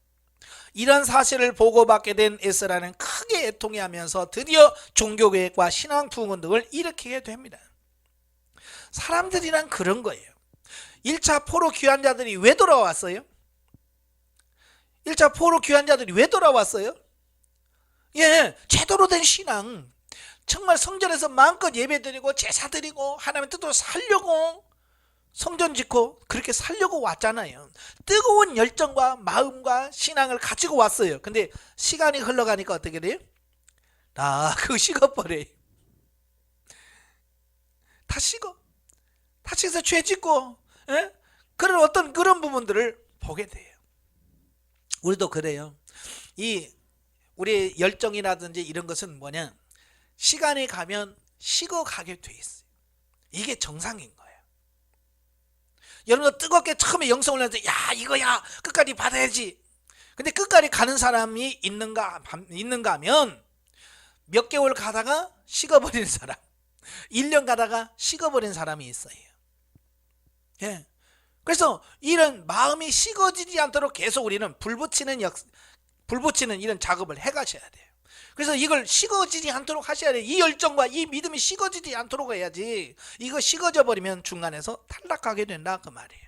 이런 사실을 보고받게 된 에스라는 크게 애통해하면서 드디어 종교개혁과 신앙 부흥 등을 일으키게 됩니다. 사람들이란 그런 거예요. 1차 포로 귀환자들이 왜 돌아왔어요? 1차 포로 귀환자들이 왜 돌아왔어요? 제대로 된 신앙, 정말 성전에서 마음껏 예배드리고 제사드리고 하나님의 뜻대로 살려고 성전 짓고 그렇게 살려고 왔잖아요. 뜨거운 열정과 마음과 신앙을 가지고 왔어요. 근데 시간이 흘러가니까 어떻게 돼요? 그거 식어버려요. 다 식어서 죄 짓고 그런 부분들을 보게 돼요. 우리도 그래요. 우리 열정이라든지 이런 것은 뭐냐, 시간이 가면 식어가게 돼 있어요. 이게 정상인 거예요. 여러분도 뜨겁게 처음에 영성을 내서 이거야 끝까지 받아야지. 근데 끝까지 가는 사람이 있는가 하면 몇 개월 가다가 식어버리는 사람, 1년 가다가 식어버린 사람이 있어요. 그래서 이런 마음이 식어지지 않도록 계속 우리는 불붙이는 이런 작업을 해가셔야 돼요. 그래서 이걸 식어지지 않도록 하셔야 돼요. 이 열정과 이 믿음이 식어지지 않도록 해야지. 이거 식어져 버리면 중간에서 탈락하게 된다 그 말이에요.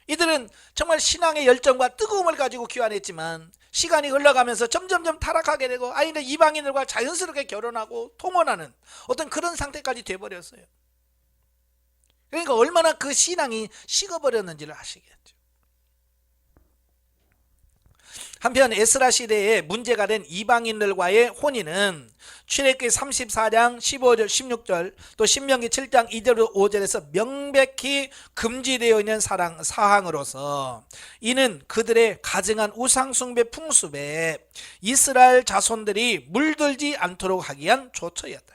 이들은 정말 신앙의 열정과 뜨거움을 가지고 귀환했지만 시간이 흘러가면서 점점점 타락하게 되고 이방인들과 자연스럽게 결혼하고 통혼하는 어떤 그런 상태까지 돼버렸어요. 그러니까 얼마나 그 신앙이 식어버렸는지를 아시겠죠. 한편 에스라 시대에 문제가 된 이방인들과의 혼인은 출애굽기 34장 15절 16절 또 신명기 7장 2절 5절에서 명백히 금지되어 있는 사항으로서 이는 그들의 가증한 우상숭배 풍습에 이스라엘 자손들이 물들지 않도록 하기 위한 조처였다.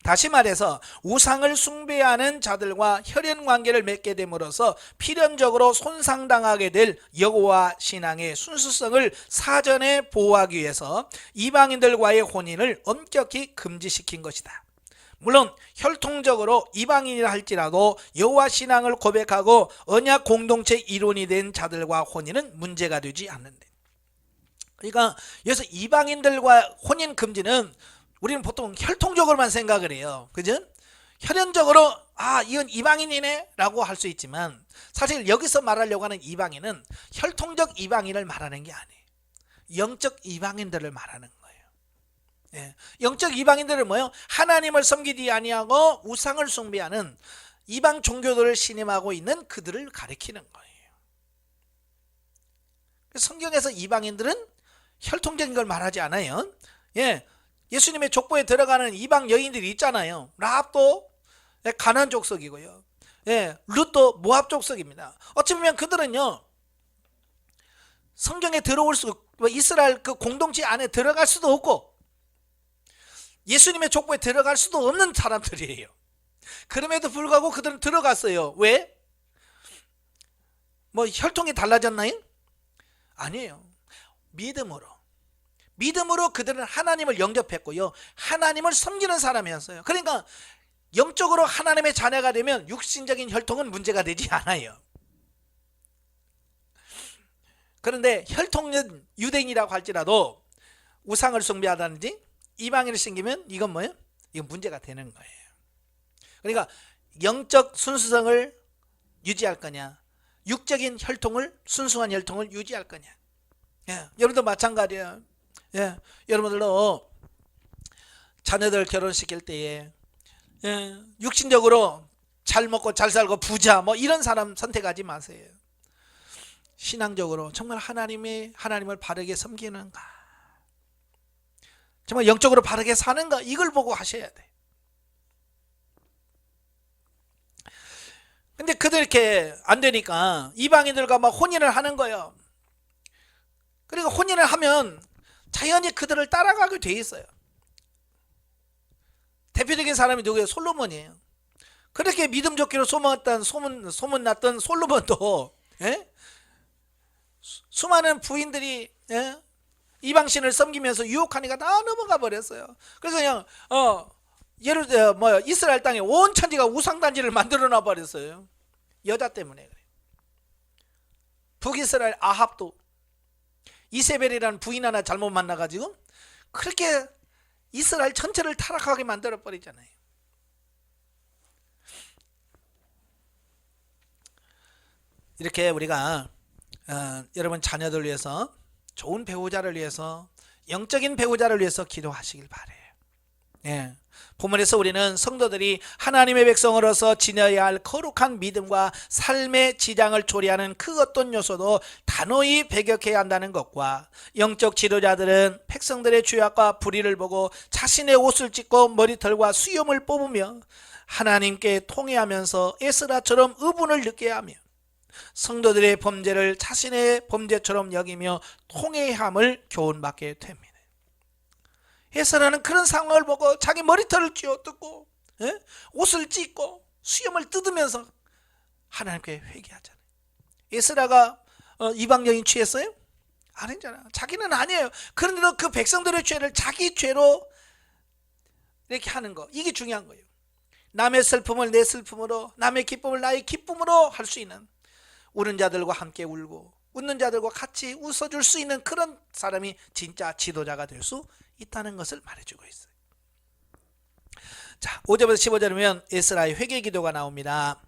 다시 말해서 우상을 숭배하는 자들과 혈연관계를 맺게 됨으로써 필연적으로 손상당하게 될 여호와 신앙의 순수성을 사전에 보호하기 위해서 이방인들과의 혼인을 엄격히 금지시킨 것이다. 물론 혈통적으로 이방인이라 할지라도 여호와 신앙을 고백하고 언약 공동체 일원이 된 자들과 혼인은 문제가 되지 않는데, 그러니까 여기서 이방인들과 혼인 금지는 우리는 보통 혈통적으로만 생각을 해요. 그죠? 혈연적으로 이건 이방인이네 라고 할 수 있지만 사실 여기서 말하려고 하는 이방인은 혈통적 이방인을 말하는 게 아니에요. 영적 이방인들을 말하는 거예요. 영적 이방인들은 뭐예요? 하나님을 섬기지 아니하고 우상을 숭배하는 이방 종교들을 신임하고 있는 그들을 가리키는 거예요. 성경에서 이방인들은 혈통적인 걸 말하지 않아요. 예수님의 족보에 들어가는 이방 여인들이 있잖아요. 라합도 가나안 족속이고요. 룻도 모압 족속입니다. 어찌 보면 그들은요, 성경에 들어올 수, 이스라엘 그 공동체 안에 들어갈 수도 없고 예수님의 족보에 들어갈 수도 없는 사람들이에요. 그럼에도 불구하고 그들은 들어갔어요. 왜? 혈통이 달라졌나요? 아니에요. 믿음으로 그들은 하나님을 영접했고요, 하나님을 섬기는 사람이었어요. 그러니까 영적으로 하나님의 자녀가 되면 육신적인 혈통은 문제가 되지 않아요. 그런데 혈통은 유대인이라고 할지라도 우상을 숭배하다든지 이방인을 섬기면 이건 뭐예요? 이건 문제가 되는 거예요. 그러니까 영적 순수성을 유지할 거냐, 육적인 혈통을, 순수한 혈통을 유지할 거냐. 여러분도 마찬가지예요. 여러분들도 자녀들 결혼시킬 때에 육신적으로 잘 먹고 잘 살고 부자 이런 사람 선택하지 마세요. 신앙적으로 정말 하나님을 바르게 섬기는가, 정말 영적으로 바르게 사는가, 이걸 보고 하셔야 돼. 근데 그들 이렇게 안 되니까 이방인들과 막 혼인을 하는 거예요. 그리고 혼인을 하면 자연히 그들을 따라가게 돼 있어요. 대표적인 사람이 누구예요? 솔로몬이에요. 그렇게 믿음 좋기로 소문났던 솔로몬도 수많은 부인들이 이방신을 섬기면서 유혹하니까 다 넘어가 버렸어요. 그래서 그냥 예를 들어 이스라엘 땅에 온 천지가 우상단지를 만들어 놔 버렸어요. 여자 때문에 그래요. 북이스라엘 아합도 이세벨이라는 부인 하나 잘못 만나가지고 그렇게 이스라엘 전체를 타락하게 만들어 버리잖아요. 이렇게 우리가 여러분 자녀들 위해서, 좋은 배우자를 위해서, 영적인 배우자를 위해서 기도하시길 바래요. 본문에서 우리는 성도들이 하나님의 백성으로서 지녀야 할 거룩한 믿음과 삶의 지장을 초래하는 그 어떤 요소도 단호히 배격해야 한다는 것과, 영적 지도자들은 백성들의 죄악과 불의를 보고 자신의 옷을 찢고 머리털과 수염을 뽑으며 하나님께 통회하면서 에스라처럼 의분을 느껴야 하며, 성도들의 범죄를 자신의 범죄처럼 여기며 통회함을 교훈받게 됩니다. 에스라는 그런 상황을 보고 자기 머리털을 쥐어뜯고 옷을 찢고 수염을 뜯으면서 하나님께 회개하잖아요. 에스라가 이방 여인 취했어요? 아니잖아. 자기는 아니에요. 그런데도 그 백성들의 죄를 자기 죄로 이렇게 하는 거, 이게 중요한 거예요. 남의 슬픔을 내 슬픔으로, 남의 기쁨을 나의 기쁨으로 할 수 있는, 우는 자들과 함께 울고 웃는 자들과 같이 웃어줄 수 있는 그런 사람이 진짜 지도자가 될 수 있다는 것을 말해주고 있어요. 자, 5절부터 15절에 보면 에스라의 회개 기도가 나옵니다.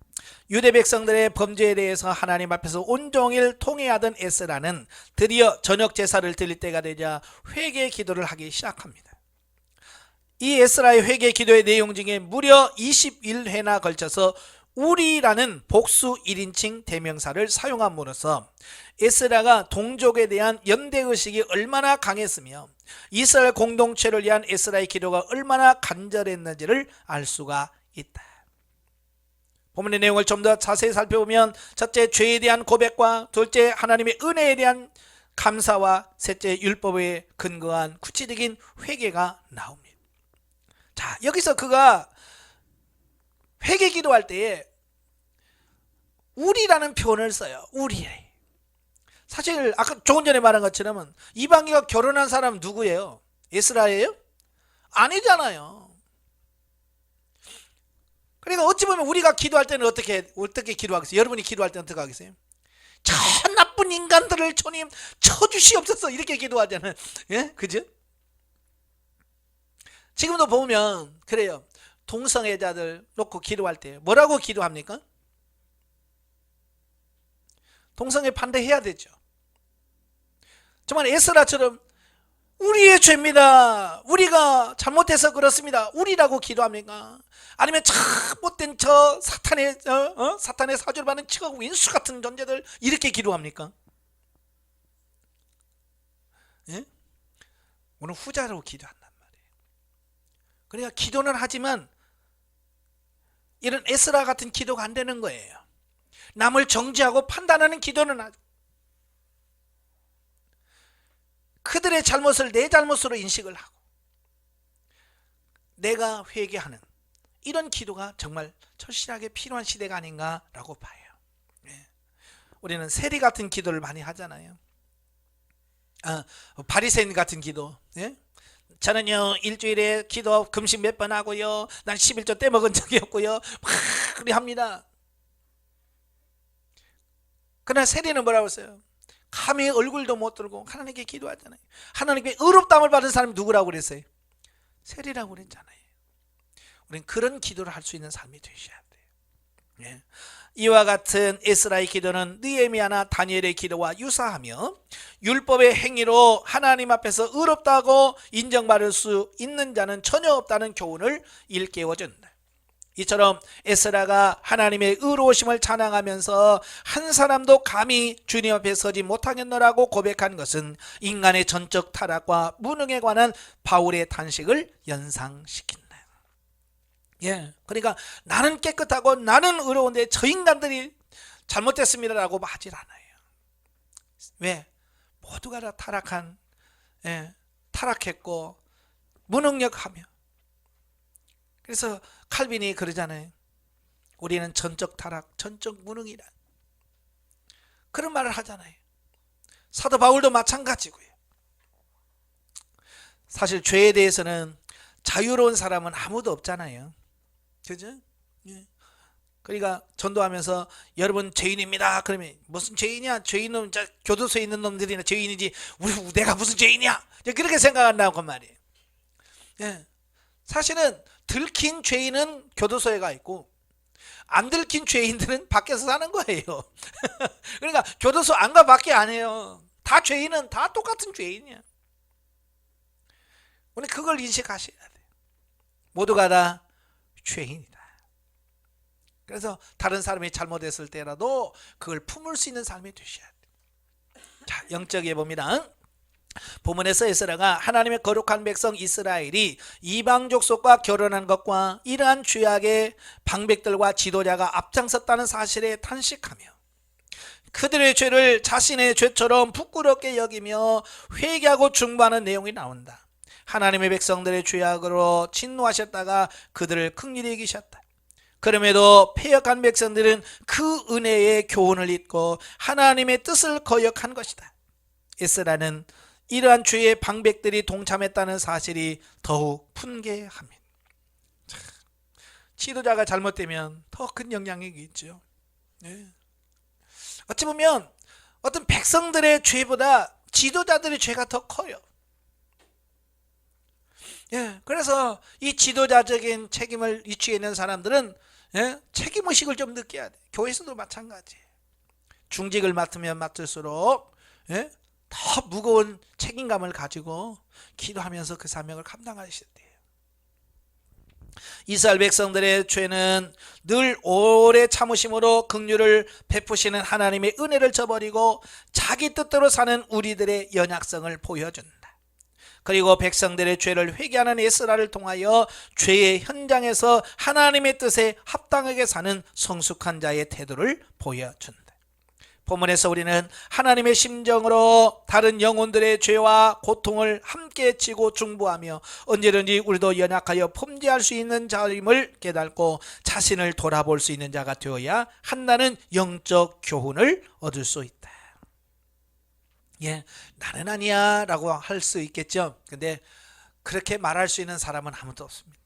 유대 백성들의 범죄에 대해서 하나님 앞에서 온종일 통회하던 에스라는 드디어 저녁 제사를 드릴 때가 되자 회개 기도를 하기 시작합니다. 이 에스라의 회개 기도의 내용 중에 무려 21회나 걸쳐서 우리라는 복수 1인칭 대명사를 사용함으로써 에스라가 동족에 대한 연대의식이 얼마나 강했으며 이스라엘 공동체를 위한 에스라의 기도가 얼마나 간절했는지를 알 수가 있다. 본문의 내용을 좀 더 자세히 살펴보면, 첫째, 죄에 대한 고백과, 둘째, 하나님의 은혜에 대한 감사와, 셋째, 율법에 근거한 구체적인 회개가 나옵니다. 자, 여기서 그가 회개 기도할 때에 우리라는 표현을 써요. 우리. 사실 아까 조금 전에 말한 것처럼 이방인과 결혼한 사람은 누구예요? 에스라예요? 아니잖아요. 그러니까 어찌 보면 우리가 기도할 때는 어떻게 기도하겠어요? 여러분이 기도할 때는 어떻게 하겠어요? 저 나쁜 인간들을 주님 쳐주시옵소서, 이렇게 기도하잖아요. 그죠? 지금도 보면 그래요. 동성애자들 놓고 기도할 때 뭐라고 기도합니까? 동성애 반대해야 되죠. 정말 에스라처럼 우리의 죄입니다, 우리가 잘못해서 그렇습니다, 우리라고 기도합니까? 아니면 참 못된 저 사탄의 사주를 받는 치가고 인수 같은 존재들, 이렇게 기도합니까? 오늘 후자로 기도한단 말이에요. 그러니까 기도는 하지만 이런 에스라 같은 기도가 안 되는 거예요. 남을 정죄하고 판단하는 기도는 하죠. 그들의 잘못을 내 잘못으로 인식을 하고 내가 회개하는 이런 기도가 정말 절실하게 필요한 시대가 아닌가라고 봐요. 우리는 세리 같은 기도를 많이 하잖아요. 바리새인 같은 기도. 저는요 일주일에 기도 금식 몇 번 하고요, 난 11조 떼먹은 적이 없고요, 막 그리 합니다. 그러나 세리는 뭐라고 했어요? 감히 얼굴도 못 들고 하나님께 기도하잖아요. 하나님께 의롭다함을 받은 사람이 누구라고 그랬어요? 세리라고 그랬잖아요. 우리는 그런 기도를 할 수 있는 삶이 되셔야 돼요. 이와 같은 에스라의 기도는 느헤미야나 다니엘의 기도와 유사하며 율법의 행위로 하나님 앞에서 의롭다고 인정받을 수 있는 자는 전혀 없다는 교훈을 일깨워준다. 이처럼 에스라가 하나님의 의로우심을 찬양하면서 한 사람도 감히 주님 앞에 서지 못하겠노라고 고백한 것은 인간의 전적 타락과 무능에 관한 바울의 탄식을 연상시킨다. 예, 그러니까 나는 깨끗하고 나는 의로운데 저 인간들이 잘못됐습니다라고 하질 않아요. 왜? 모두가 다 타락한, 예, 타락했고 무능력하며. 그래서 칼빈이 그러잖아요. 우리는 전적 타락, 전적 무능이라. 그런 말을 하잖아요. 사도 바울도 마찬가지고요. 사실 죄에 대해서는 자유로운 사람은 아무도 없잖아요. 그죠? 예. 그러니까 전도하면서 여러분 죄인입니다. 그러면 무슨 죄인이야? 죄인은 교도소에 있는 놈들이나 죄인이지 내가 무슨 죄인이야? 그렇게 생각한다고 그 말이에요. 예. 사실은 들킨 죄인은 교도소에 가 있고 안 들킨 죄인들은 밖에서 사는 거예요. 그러니까 교도소 안 가 밖에 안 해요. 다 죄인은 다 똑같은 죄인이야. 우리 그걸 인식하셔야 돼요. 모두가 다 죄인이다. 그래서 다른 사람이 잘못했을 때라도 그걸 품을 수 있는 삶이 되셔야 돼요. 자, 영적에 봅니다. 본문에서 에스라가 하나님의 거룩한 백성 이스라엘이 이방 족속과 결혼한 것과 이러한 죄악의 방백들과 지도자가 앞장섰다는 사실에 탄식하며 그들의 죄를 자신의 죄처럼 부끄럽게 여기며 회개하고 중보하는 내용이 나온다. 하나님의 백성들의 죄악으로 진노하셨다가 그들을 긍휼히 여기셨다. 그럼에도 패역한 백성들은 그 은혜의 교훈을 잊고 하나님의 뜻을 거역한 것이다. 에스라는 이러한 죄의 방백들이 동참했다는 사실이 더욱 분개합니다. 지도자가 잘못되면 더 큰 영향이 있죠. 네. 어찌 보면 어떤 백성들의 죄보다 지도자들의 죄가 더 커요. 예, 그래서 이 지도자적인 책임을 위치해 있는 사람들은 책임의식을 좀 느껴야 돼. 교회에서도 마찬가지예요. 중직을 맡으면 맡을수록 더 무거운 책임감을 가지고 기도하면서 그 사명을 감당하셔야 돼요. 이스라엘 백성들의 죄는 늘 오래 참으심으로 긍휼을 베푸시는 하나님의 은혜를 저버리고 자기 뜻대로 사는 우리들의 연약성을 보여준다. 그리고 백성들의 죄를 회개하는 에스라를 통하여 죄의 현장에서 하나님의 뜻에 합당하게 사는 성숙한 자의 태도를 보여준다. 본문에서 우리는 하나님의 심정으로 다른 영혼들의 죄와 고통을 함께 지고 중보하며 언제든지 우리도 연약하여 범죄할 수 있는 자임을 깨닫고 자신을 돌아볼 수 있는 자가 되어야 한다는 영적 교훈을 얻을 수 있다. 예, 나는 아니야 라고 할 수 있겠죠. 근데 그렇게 말할 수 있는 사람은 아무도 없습니다.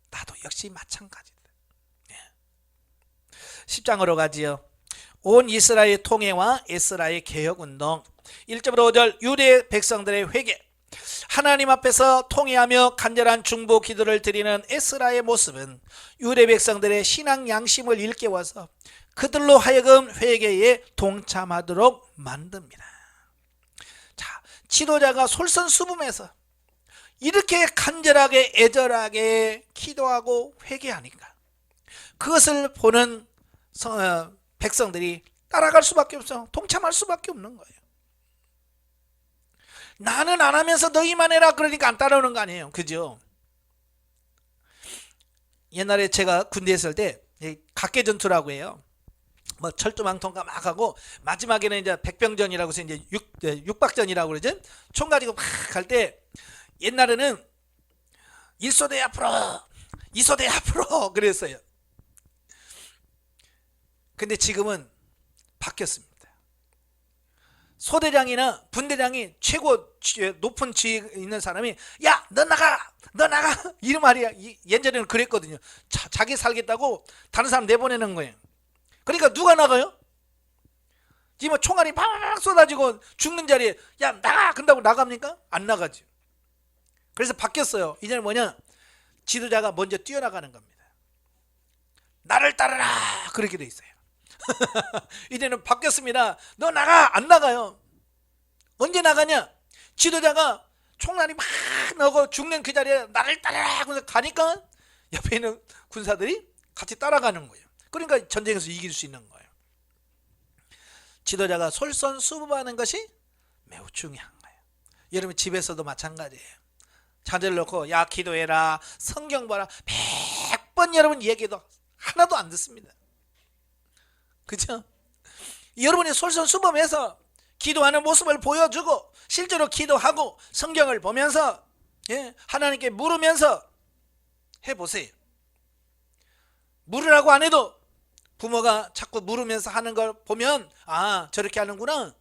나도 역시 마찬가지다. 예. 10장으로 가지요. 온 이스라엘 통해와 에스라의 개혁운동. 1절부터 5절 유대 백성들의 회개. 하나님 앞에서 통회하며 간절한 중보 기도를 드리는 에스라의 모습은 유대 백성들의 신앙 양심을 일깨워서 그들로 하여금 회개에 동참하도록 만듭니다. 자, 지도자가 솔선수범해서 이렇게 간절하게 애절하게 기도하고 회개하니까 그것을 보는 백성들이 따라갈 수밖에 없어. 동참할 수밖에 없는 거예요. 나는 안 하면서 너희만 해라 그러니까 안 따라오는 거 아니에요. 그죠? 옛날에 제가 군대에 있을 때 각계전투라고 해요. 뭐 철조망통과 막 하고 마지막에는 이제 백병전이라고 해서 이제 육박전이라고 그러죠. 총 가지고 막 갈 때 옛날에는 1소대 앞으로 2소대 앞으로 그랬어요. 근데 지금은 바뀌었습니다. 소대장이나 분대장이 최고 높은 지위에 있는 사람이 야, 너 나가 이런 말이야. 예전에는 그랬거든요. 자기 살겠다고 다른 사람 내보내는 거예요. 그러니까 누가 나가요? 지금 총알이 팍 쏟아지고 죽는 자리에 야, 나가 그런다고 나갑니까? 안 나가죠. 그래서 바뀌었어요. 이제는 뭐냐, 지도자가 먼저 뛰어나가는 겁니다. 나를 따르라 그렇게 돼 있어요. 이제는 바뀌었습니다. 너 나가 안 나가요. 언제 나가냐? 지도자가 총알이 막 나고 죽는 그 자리에 나를 따르라 그래서 가니까 옆에 있는 군사들이 같이 따라가는 거예요. 그러니까 전쟁에서 이길 수 있는 거예요. 지도자가 솔선수범하는 것이 매우 중요한 거예요. 여러분 집에서도 마찬가지예요. 자제를 놓고 야 기도해라 성경 봐라 번 여러분 얘기해도 하나도 안 듣습니다. 그죠? 여러분이 솔선수범해서 기도하는 모습을 보여주고 실제로 기도하고 성경을 보면서 하나님께 물으면서 해보세요. 물으라고 안 해도 부모가 자꾸 물으면서 하는 걸 보면 아, 저렇게 하는구나.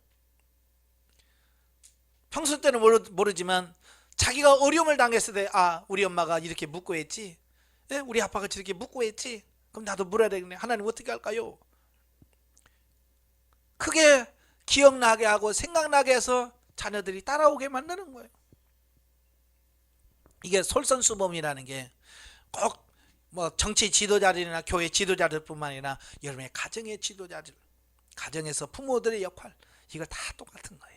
평소 때는 모르지만 자기가 어려움을 당했을 때 아, 우리 엄마가 이렇게 묻고 했지, 우리 아빠가 저렇게 묻고 했지, 그럼 나도 물어야 되겠네. 하나님 어떻게 할까요? 크게 기억나게 하고 생각나게 해서 자녀들이 따라오게 만드는 거예요. 이게 솔선수범이라는 게 꼭 뭐 정치 지도자들이나 교회 지도자들뿐만 아니라 여러분의 가정의 지도자들, 가정에서 부모들의 역할, 이거 다 똑같은 거예요.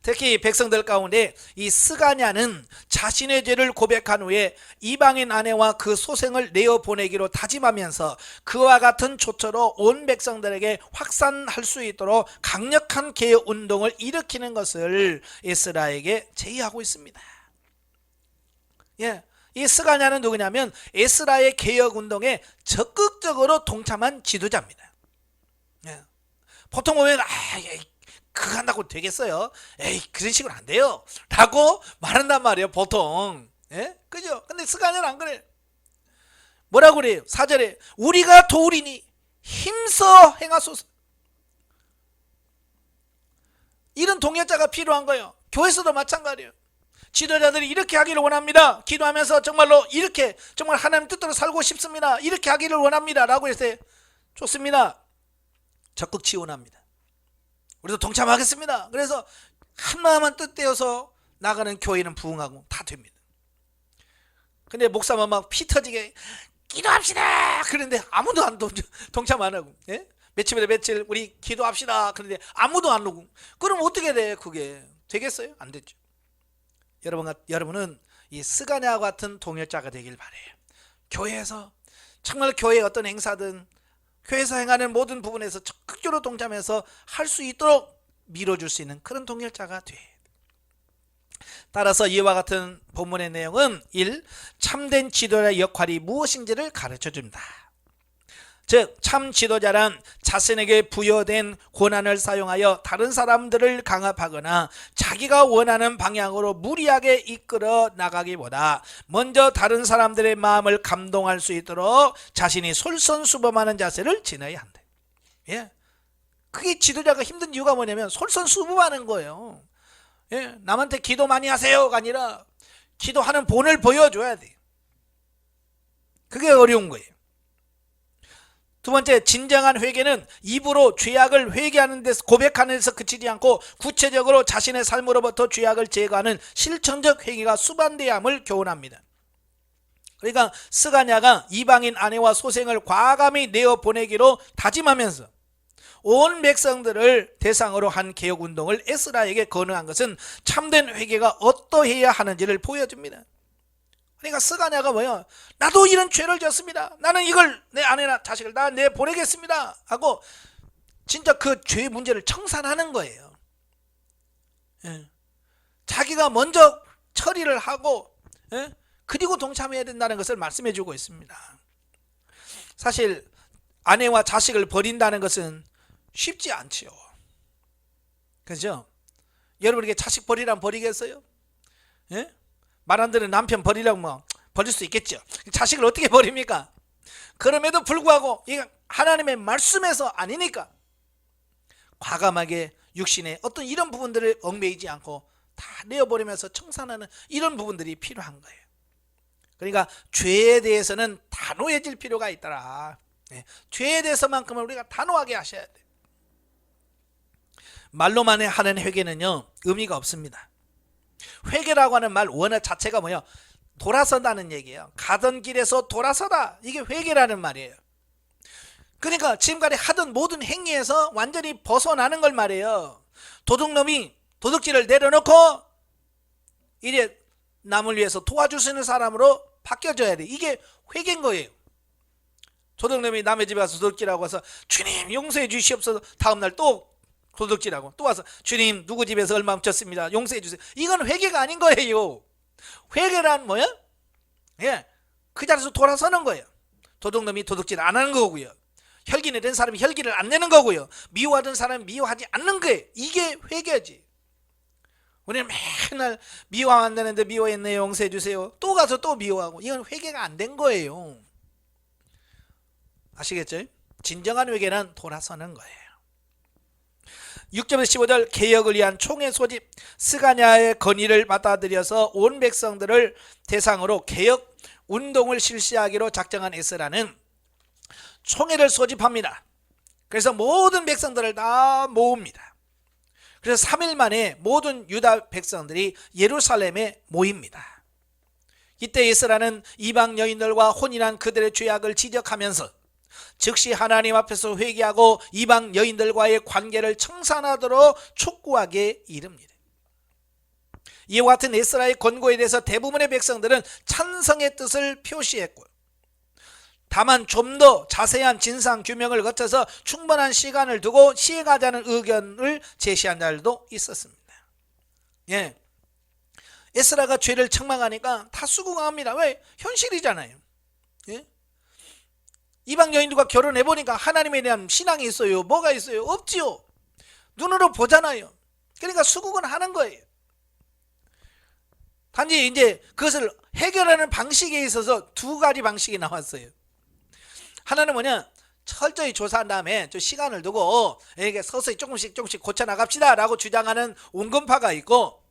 특히 백성들 가운데 이 스가냐는 자신의 죄를 고백한 후에 이방인 아내와 그 소생을 내어보내기로 다짐하면서 그와 같은 조처로 온 백성들에게 확산할 수 있도록 강력한 개혁 운동을 일으키는 것을 에스라에게 제의하고 있습니다. 이 스가냐는 누구냐면 에스라의 개혁 운동에 적극적으로 동참한 지도자입니다. 보통 보면 그거 한다고 되겠어요? 에이, 그런 식으로 안 돼요 라고 말한단 말이에요, 보통. 그죠? 근데 스가냐는 안 그래요. 뭐라고 그래요? 4절에 우리가 도우리니 힘써 행하소서. 이런 동역자가 필요한 거예요. 교회에서도 마찬가지예요. 지도자들이 이렇게 하기를 원합니다. 기도하면서 정말로 이렇게 정말 하나님 뜻대로 살고 싶습니다. 이렇게 하기를 원합니다 라고 해서 좋습니다. 적극 지원합니다. 우리도 동참하겠습니다. 그래서 한마음만 뜻대어서 나가는 교회는 부흥하고 다 됩니다. 근데 목사만 막 피 터지게 기도합시다 그런데 아무도 안 동참 안 하고, 며칠에 며칠 우리 기도합시다 그런데 아무도 안 오고, 그럼 어떻게 돼? 그게 되겠어요? 안 되죠. 여러분은 이 스가랴와 같은 동역자가 되길 바래요. 교회에서 정말 교회의 어떤 행사든 교회에서 행하는 모든 부분에서 적극적으로 동참해서 할 수 있도록 밀어줄 수 있는 그런 동역자가 돼. 따라서 이와 같은 본문의 내용은 1. 참된 지도자의 역할이 무엇인지를 가르쳐줍니다. 즉 참 지도자란 자신에게 부여된 권한을 사용하여 다른 사람들을 강압하거나 자기가 원하는 방향으로 무리하게 이끌어 나가기보다 먼저 다른 사람들의 마음을 감동할 수 있도록 자신이 솔선수범하는 자세를 지녀야 한다. 그게 지도자가 힘든 이유가 뭐냐면 솔선수범하는 거예요. 남한테 기도 많이 하세요가 아니라 기도하는 본을 보여줘야 돼. 그게 어려운 거예요. 두 번째, 진정한 회개는 입으로 죄악을 회개하는 데서 고백하는 데서 그치지 않고 구체적으로 자신의 삶으로부터 죄악을 제거하는 실천적 회개가 수반돼야 함을 교훈합니다. 그러니까 스가냐가 이방인 아내와 소생을 과감히 내어보내기로 다짐하면서 온 백성들을 대상으로 한 개혁운동을 에스라에게 건의한 것은 참된 회개가 어떠해야 하는지를 보여줍니다. 그러니까 스가냐가 뭐예요? 나도 이런 죄를 졌습니다. 나는 이걸 내 아내나 자식을 다 내보내겠습니다 하고 진짜 그 죄 문제를 청산하는 거예요. 자기가 먼저 처리를 하고 그리고 동참해야 된다는 것을 말씀해 주고 있습니다. 사실 아내와 자식을 버린다는 것은 쉽지 않지요. 그죠? 여러분에게 자식 버리라면 버리겠어요? 말 안 듣는 남편 버리려고 뭐 버릴 수 있겠죠. 자식을 어떻게 버립니까? 그럼에도 불구하고 이게 하나님의 말씀에서 아니니까 과감하게 육신의 어떤 이런 부분들을 얽매이지 않고 다 내어버리면서 청산하는 이런 부분들이 필요한 거예요. 그러니까 죄에 대해서는 단호해질 필요가 있더라. 죄에 대해서만큼은 우리가 단호하게 하셔야 돼요. 말로만 하는 회개는요 의미가 없습니다. 회개라고 하는 말 원어 자체가 뭐예요? 돌아선다는 얘기예요. 가던 길에서 돌아서다, 이게 회개라는 말이에요. 그러니까 지금까지 하던 모든 행위에서 완전히 벗어나는 걸 말이에요. 도둑놈이 도둑질을 내려놓고 이제 남을 위해서 도와줄 수 있는 사람으로 바뀌어져야 돼. 이게 회개인 거예요. 도둑놈이 남의 집에 가서 도둑질하고 와서 주님 용서해 주시옵소서, 다음날 또 도둑질하고 또 와서 주님 누구 집에서 얼마 훔쳤습니다, 용서해 주세요. 이건 회개가 아닌 거예요. 회개란 뭐야? 그 자리에서 돌아서는 거예요. 도둑놈이 도둑질 안 하는 거고요. 혈기 내는 사람이 혈기를 안 내는 거고요. 미워하던 사람이 미워하지 않는 거예요. 이게 회개지. 우리는 맨날 미워 안 되는데 미워했네 용서해 주세요. 또 가서 또 미워하고, 이건 회개가 안 된 거예요. 아시겠죠? 진정한 회개는 돌아서는 거예요. 6절에서 15절 개혁을 위한 총회 소집, 스가랴의 건의를 받아들여서 온 백성들을 대상으로 개혁 운동을 실시하기로 작정한 에스라는 총회를 소집합니다. 그래서 모든 백성들을 다 모읍니다. 그래서 3일 만에 모든 유다 백성들이 예루살렘에 모입니다. 이때 에스라는 이방 여인들과 혼인한 그들의 죄악을 지적하면서 즉시 하나님 앞에서 회개하고 이방 여인들과의 관계를 청산하도록 촉구하게 이릅니다. 이와 같은 에스라의 권고에 대해서 대부분의 백성들은 찬성의 뜻을 표시했고요. 다만 좀 더 자세한 진상 규명을 거쳐서 충분한 시간을 두고 시행하자는 의견을 제시한 자들도 있었습니다. 예, 에스라가 죄를 책망하니까 다 수긍합니다. 왜? 현실이잖아요. 예? 이방 여인들과 결혼해보니까 하나님에 대한 신앙이 있어요? 뭐가 있어요? 없지요. 눈으로 보잖아요. 그러니까 수긍은 하는 거예요. 단지 이제 그것을 해결하는 방식에 있어서 두 가지 방식이 나왔어요. 하나는 뭐냐, 철저히 조사한 다음에 좀 시간을 두고 이게 서서히 조금씩 고쳐나갑시다 라고 주장하는 온건파가 있고,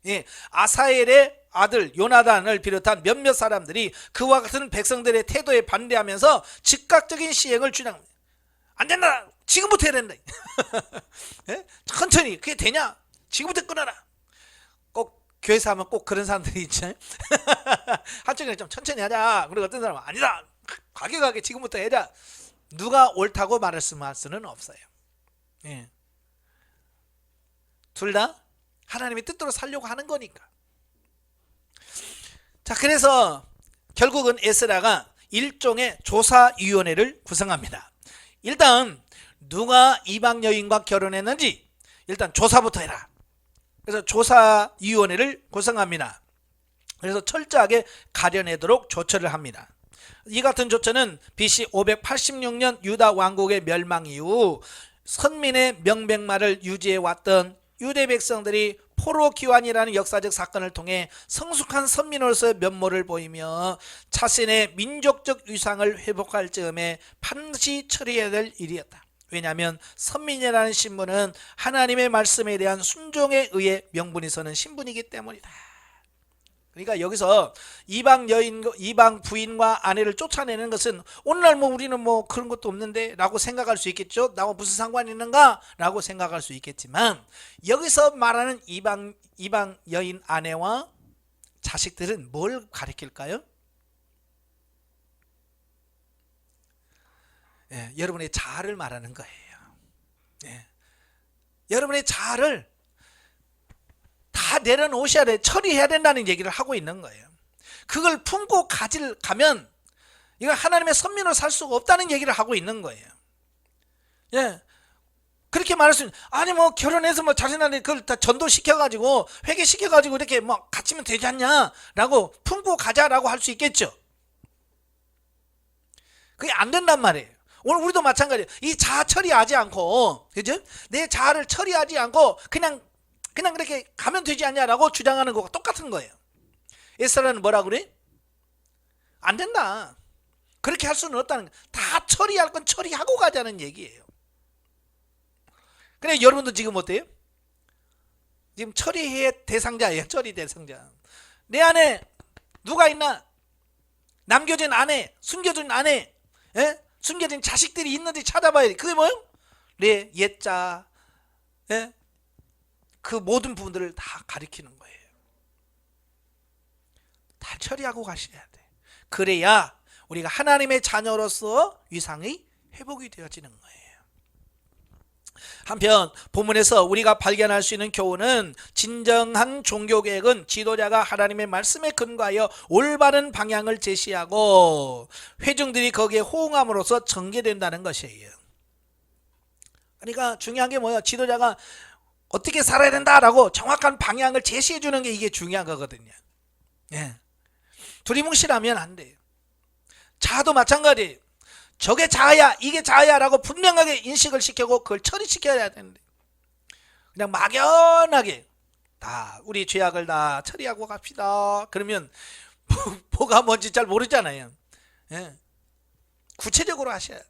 예, 아사엘의 아들 요나단을 비롯한 몇몇 사람들이 그와 같은 백성들의 태도에 반대하면서 즉각적인 시행을 주장합니다. 안 된다, 지금부터 해야 된다. 예? 천천히, 그게 되냐, 지금부터 끊어라. 꼭 교회에서 하면 꼭 그런 사람들이 있죠. 한쪽에는 좀 천천히 하자, 그리고 어떤 사람은 아니다, 과격하게 지금부터 해라. 누가 옳다고 말할 수는 없어요. 예. 둘 다 하나님의 뜻대로 살려고 하는 거니까. 자, 그래서 결국은 에스라가 일종의 조사위원회를 구성합니다. 일단 누가 이방 여인과 결혼했는지 일단 조사부터 해라. 그래서 조사위원회를 구성합니다. 그래서 철저하게 가려내도록 조처를 합니다. 이 같은 조처는 BC 586년 유다 왕국의 멸망 이후 선민의 명백말을 유지해왔던 유대 백성들이 포로 기환이라는 역사적 사건을 통해 성숙한 선민으로서의 면모를 보이며 자신의 민족적 위상을 회복할 즈음에 반드시 처리해야 될 일이었다. 왜냐하면 선민이라는 신분은 하나님의 말씀에 대한 순종에 의해 명분이 서는 신분이기 때문이다. 그러니까 여기서 이방 여인, 이방 부인과 아내를 쫓아내는 것은 오늘날 뭐 우리는 뭐 그런 것도 없는데 라고 생각할 수 있겠죠. 나와 무슨 상관이 있는가 라고 생각할 수 있겠지만, 여기서 말하는 이방 여인 아내와 자식들은 뭘 가리킬까요? 예, 여러분의 자아를 말하는 거예요. 예, 여러분의 자아를 다 내려놓으셔야 돼, 처리해야 된다는 얘기를 하고 있는 거예요. 그걸 품고 가면 이거 하나님의 선민으로 살 수가 없다는 얘기를 하고 있는 거예요. 예, 그렇게 말할 수 있는, 아니 뭐 결혼해서 뭐 자신한테 그걸 다 전도시켜가지고 회개시켜가지고 이렇게 뭐 갇히면 되지 않냐라고 품고 가자라고 할 수 있겠죠. 그게 안 된단 말이에요. 오늘 우리도 마찬가지예요. 이 자아 처리하지 않고, 그죠? 내 자아를 처리하지 않고 그냥 그렇게 가면 되지 않냐라고 주장하는 거가 똑같은 거예요. 에스라는 뭐라 그래? 안 된다. 그렇게 할 수는 없다는 거예요. 다 처리할 건 처리하고 가자는 얘기예요. 그래, 여러분도 지금 어때요? 지금 처리의 대상자예요. 처리 대상자. 내 안에 누가 있나? 남겨진 아내, 숨겨진 아내, 예? 숨겨진 자식들이 있는지 찾아봐야 돼. 그게 뭐예요? 내 옛자, 예? 그 모든 부분들을 다 가리키는 거예요. 다 처리하고 가셔야 돼. 그래야 우리가 하나님의 자녀로서 위상이 회복이 되어지는 거예요. 한편 본문에서 우리가 발견할 수 있는 교훈은, 진정한 종교개혁은 지도자가 하나님의 말씀에 근거하여 올바른 방향을 제시하고 회중들이 거기에 호응함으로써 전개된다는 것이에요. 그러니까 중요한 게 뭐예요? 지도자가 어떻게 살아야 된다라고 정확한 방향을 제시해 주는 게 이게 중요한 거거든요. 예. 두리뭉실하면 안 돼요. 자아도 마찬가지예요. 저게 자아야, 이게 자아야 라고 분명하게 인식을 시키고 그걸 처리시켜야 되는데 그냥 막연하게 다 우리 죄악을 다 처리하고 갑시다. 그러면 뭐가 뭔지 잘 모르잖아요. 예. 구체적으로 하셔야 돼요.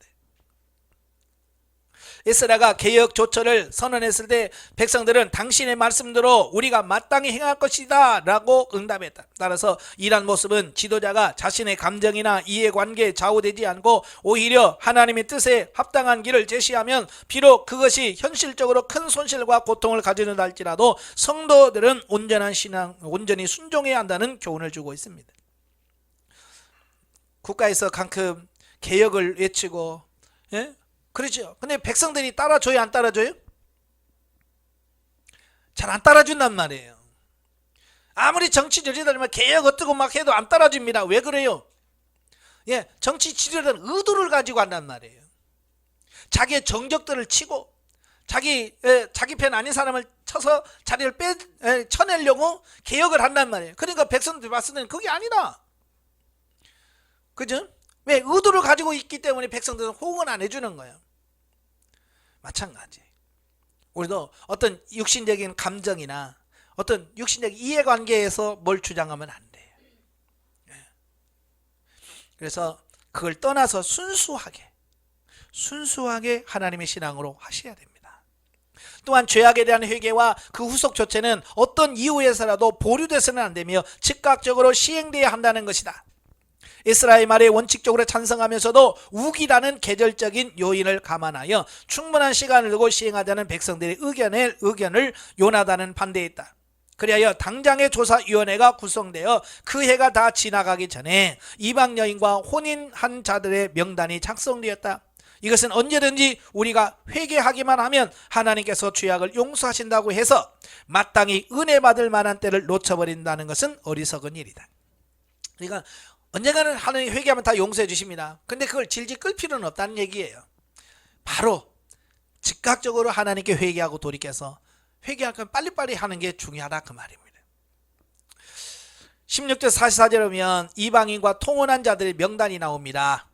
에스라가 개혁 조처를 선언했을 때 백성들은 당신의 말씀대로 우리가 마땅히 행할 것이다 라고 응답했다. 따라서 이러한 모습은 지도자가 자신의 감정이나 이해관계에 좌우되지 않고 오히려 하나님의 뜻에 합당한 길을 제시하면 비록 그것이 현실적으로 큰 손실과 고통을 가져다 할지라도 성도들은 온전한 신앙, 온전히 순종해야 한다는 교훈을 주고 있습니다. 국가에서 강큼 개혁을 외치고, 예? 그렇죠. 근데 백성들이 따라줘요, 안 따라줘요? 잘 안 따라준단 말이에요. 아무리 정치 지도자들만 개혁 어떻고 막 해도 안 따라줍니다. 왜 그래요? 예, 정치 지도자들은 의도를 가지고 한단 말이에요. 자기의 정적들을 치고 자기 편 아닌 사람을 쳐서 자리를 쳐내려고 개혁을 한단 말이에요. 그러니까 백성들이 봤을 때는 그게 아니다. 그죠? 왜? 의도를 가지고 있기 때문에 백성들은 호응을 안 해주는 거예요. 마찬가지. 우리도 어떤 육신적인 감정이나 어떤 육신적인 이해관계에서 뭘 주장하면 안 돼요. 그래서 그걸 떠나서 순수하게 하나님의 신앙으로 하셔야 됩니다. 또한 죄악에 대한 회개와 그 후속 조치는 어떤 이유에서라도 보류돼서는 안 되며 즉각적으로 시행되어야 한다는 것이다. 에스라의 말에 원칙적으로 찬성하면서도 우기라는 계절적인 요인을 감안하여 충분한 시간을 두고 시행하자는 백성들의 의견을 요나단은 반대했다. 그리하여 당장의 조사위원회가 구성되어 그 해가 다 지나가기 전에 이방 여인과 혼인한 자들의 명단이 작성되었다. 이것은 언제든지 우리가 회개하기만 하면 하나님께서 죄악을 용서하신다고 해서 마땅히 은혜 받을 만한 때를 놓쳐버린다는 것은 어리석은 일이다. 그러니까 언젠가는 하나님 회개하면 다 용서해 주십니다. 근데 그걸 질질 끌 필요는 없다는 얘기예요. 바로 즉각적으로 하나님께 회개하고 돌이켜서 회개할 건 빨리빨리 하는 게 중요하다 그 말입니다. 16절 44절에 보면 이방인과 통혼한 자들의 명단이 나옵니다.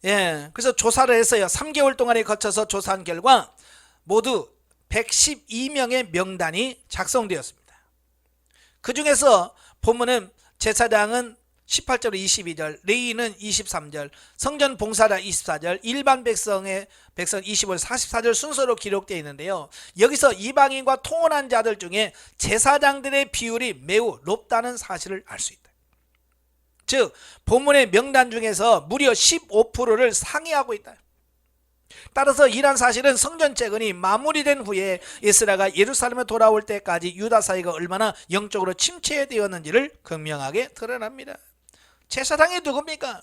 예, 그래서 조사를 했어요. 3개월 동안에 거쳐서 조사한 결과 모두 112명의 명단이 작성되었습니다. 그 중에서 본문은 제사장은 18절 22절, 레위인은 23절, 성전 봉사자 24절, 일반 백성 25절 44절 순서로 기록되어 있는데요. 여기서 이방인과 통혼한 자들 중에 제사장들의 비율이 매우 높다는 사실을 알 수 있다. 즉 본문의 명단 중에서 무려 15%를 상회하고 있다. 따라서 이러한 사실은 성전 재건이 마무리된 후에 에스라가 예루살렘에 돌아올 때까지 유다 사회가 얼마나 영적으로 침체되었는지를 극명하게 드러납니다. 제사장이 누굽니까?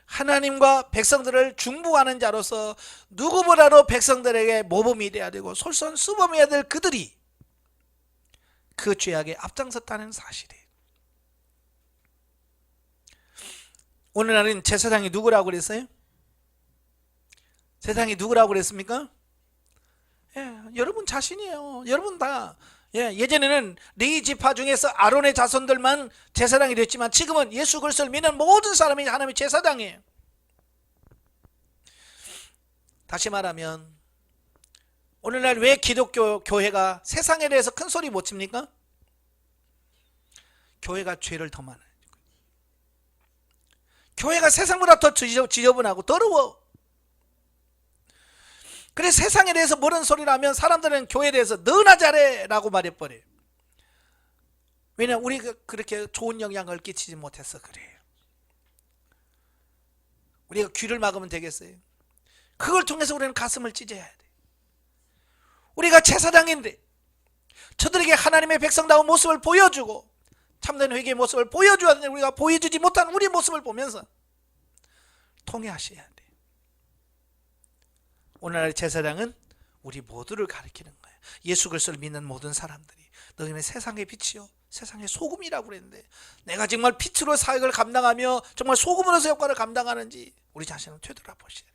하나님과 백성들을 중보하는 자로서 누구보다도 백성들에게 모범이 되어야 되고 솔선수범해야 될 그들이 그 죄악에 앞장섰다는 사실이에요. 오늘날은 제사장이 누구라고 그랬어요? 세상이 누구라고 그랬습니까? 예, 여러분 자신이에요. 여러분 다. 예전에는 레위 지파 중에서 아론의 자손들만 제사장이 됐지만 지금은 예수 그리스도를 믿는 모든 사람이 하나님의 제사장이에요. 다시 말하면 오늘날 왜 기독교 교회가 세상에 대해서 큰 소리 못 칩니까? 교회가 죄를 더 많아요. 교회가 세상보다 더 지저분하고 더러워. 그래서 세상에 대해서 모르는 소리를 하면 사람들은 교회에 대해서 너나 잘해 라고 말해버려요. 왜냐하면 우리가 그렇게 좋은 영향을 끼치지 못해서 그래요. 우리가 귀를 막으면 되겠어요? 그걸 통해서 우리는 가슴을 찢어야 돼. 우리가 제사장인데 저들에게 하나님의 백성다운 모습을 보여주고 참된 회개의 모습을 보여줘야 되는데 우리가 보여주지 못한 우리의 모습을 보면서 통회하셔야 돼. 오늘날의 제사장은 우리 모두를 가리키는 거예요. 예수 그리스도를 믿는 모든 사람들이 너희는 세상의 빛이요 세상의 소금이라고 그랬는데 내가 정말 빛으로 사역을 감당하며 정말 소금으로서 역할을 감당하는지 우리 자신을 되돌아보시라.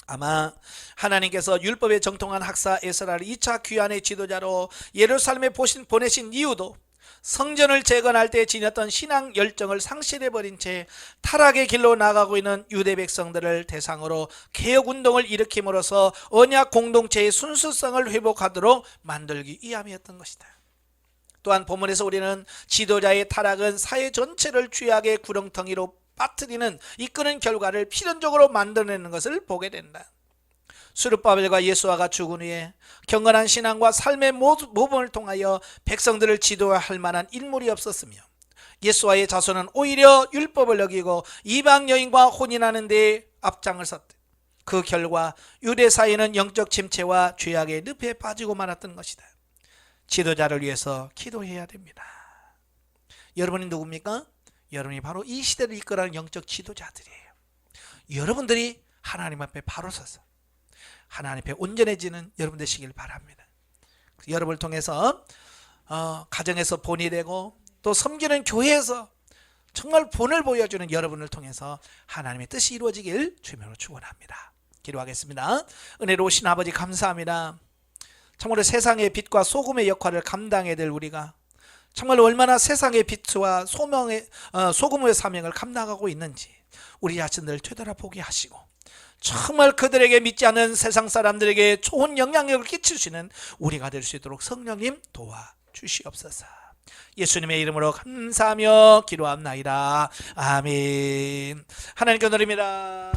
아마 하나님께서 율법에 정통한 학사 에스라를 2차 귀환의 지도자로 예루살렘에 보내신 이유도 성전을 재건할 때 지녔던 신앙 열정을 상실해버린 채 타락의 길로 나가고 있는 유대 백성들을 대상으로 개혁운동을 일으킴으로써 언약 공동체의 순수성을 회복하도록 만들기 위함이었던 것이다. 또한 본문에서 우리는 지도자의 타락은 사회 전체를 죄악의 구렁텅이로 빠뜨리는 이끄는 결과를 필연적으로 만들어내는 것을 보게 된다. 스룹바벨과 예수아가 죽은 후에 경건한 신앙과 삶의 모범을 통하여 백성들을 지도할 만한 인물이 없었으며 예수아의 자손은 오히려 율법을 어기고 이방 여인과 혼인하는 데 앞장을 섰다. 그 결과 유대 사회는 영적 침체와 죄악의 늪에 빠지고 말았던 것이다. 지도자를 위해서 기도해야 됩니다. 여러분이 누굽니까? 여러분이 바로 이 시대를 이끌어가는 영적 지도자들이에요. 여러분들이 하나님 앞에 바로 서서 하나님 앞에 온전해지는 여러분 되시길 바랍니다. 여러분을 통해서 가정에서 본이 되고 또 섬기는 교회에서 정말 본을 보여주는 여러분을 통해서 하나님의 뜻이 이루어지길 주님으로 축원합니다. 기도하겠습니다. 은혜로우신 아버지 감사합니다. 정말 세상의 빛과 소금의 역할을 감당해야 될 우리가 정말 얼마나 세상의 빛과 소금의 사명을 감당하고 있는지 우리 자신들을 되돌아보게 하시고 정말 그들에게 믿지 않는 세상 사람들에게 좋은 영향력을 끼치시는 우리가 될 수 있도록 성령님 도와주시옵소서. 예수님의 이름으로 감사하며 기도합나이다. 아멘. 하나님께 드립니다.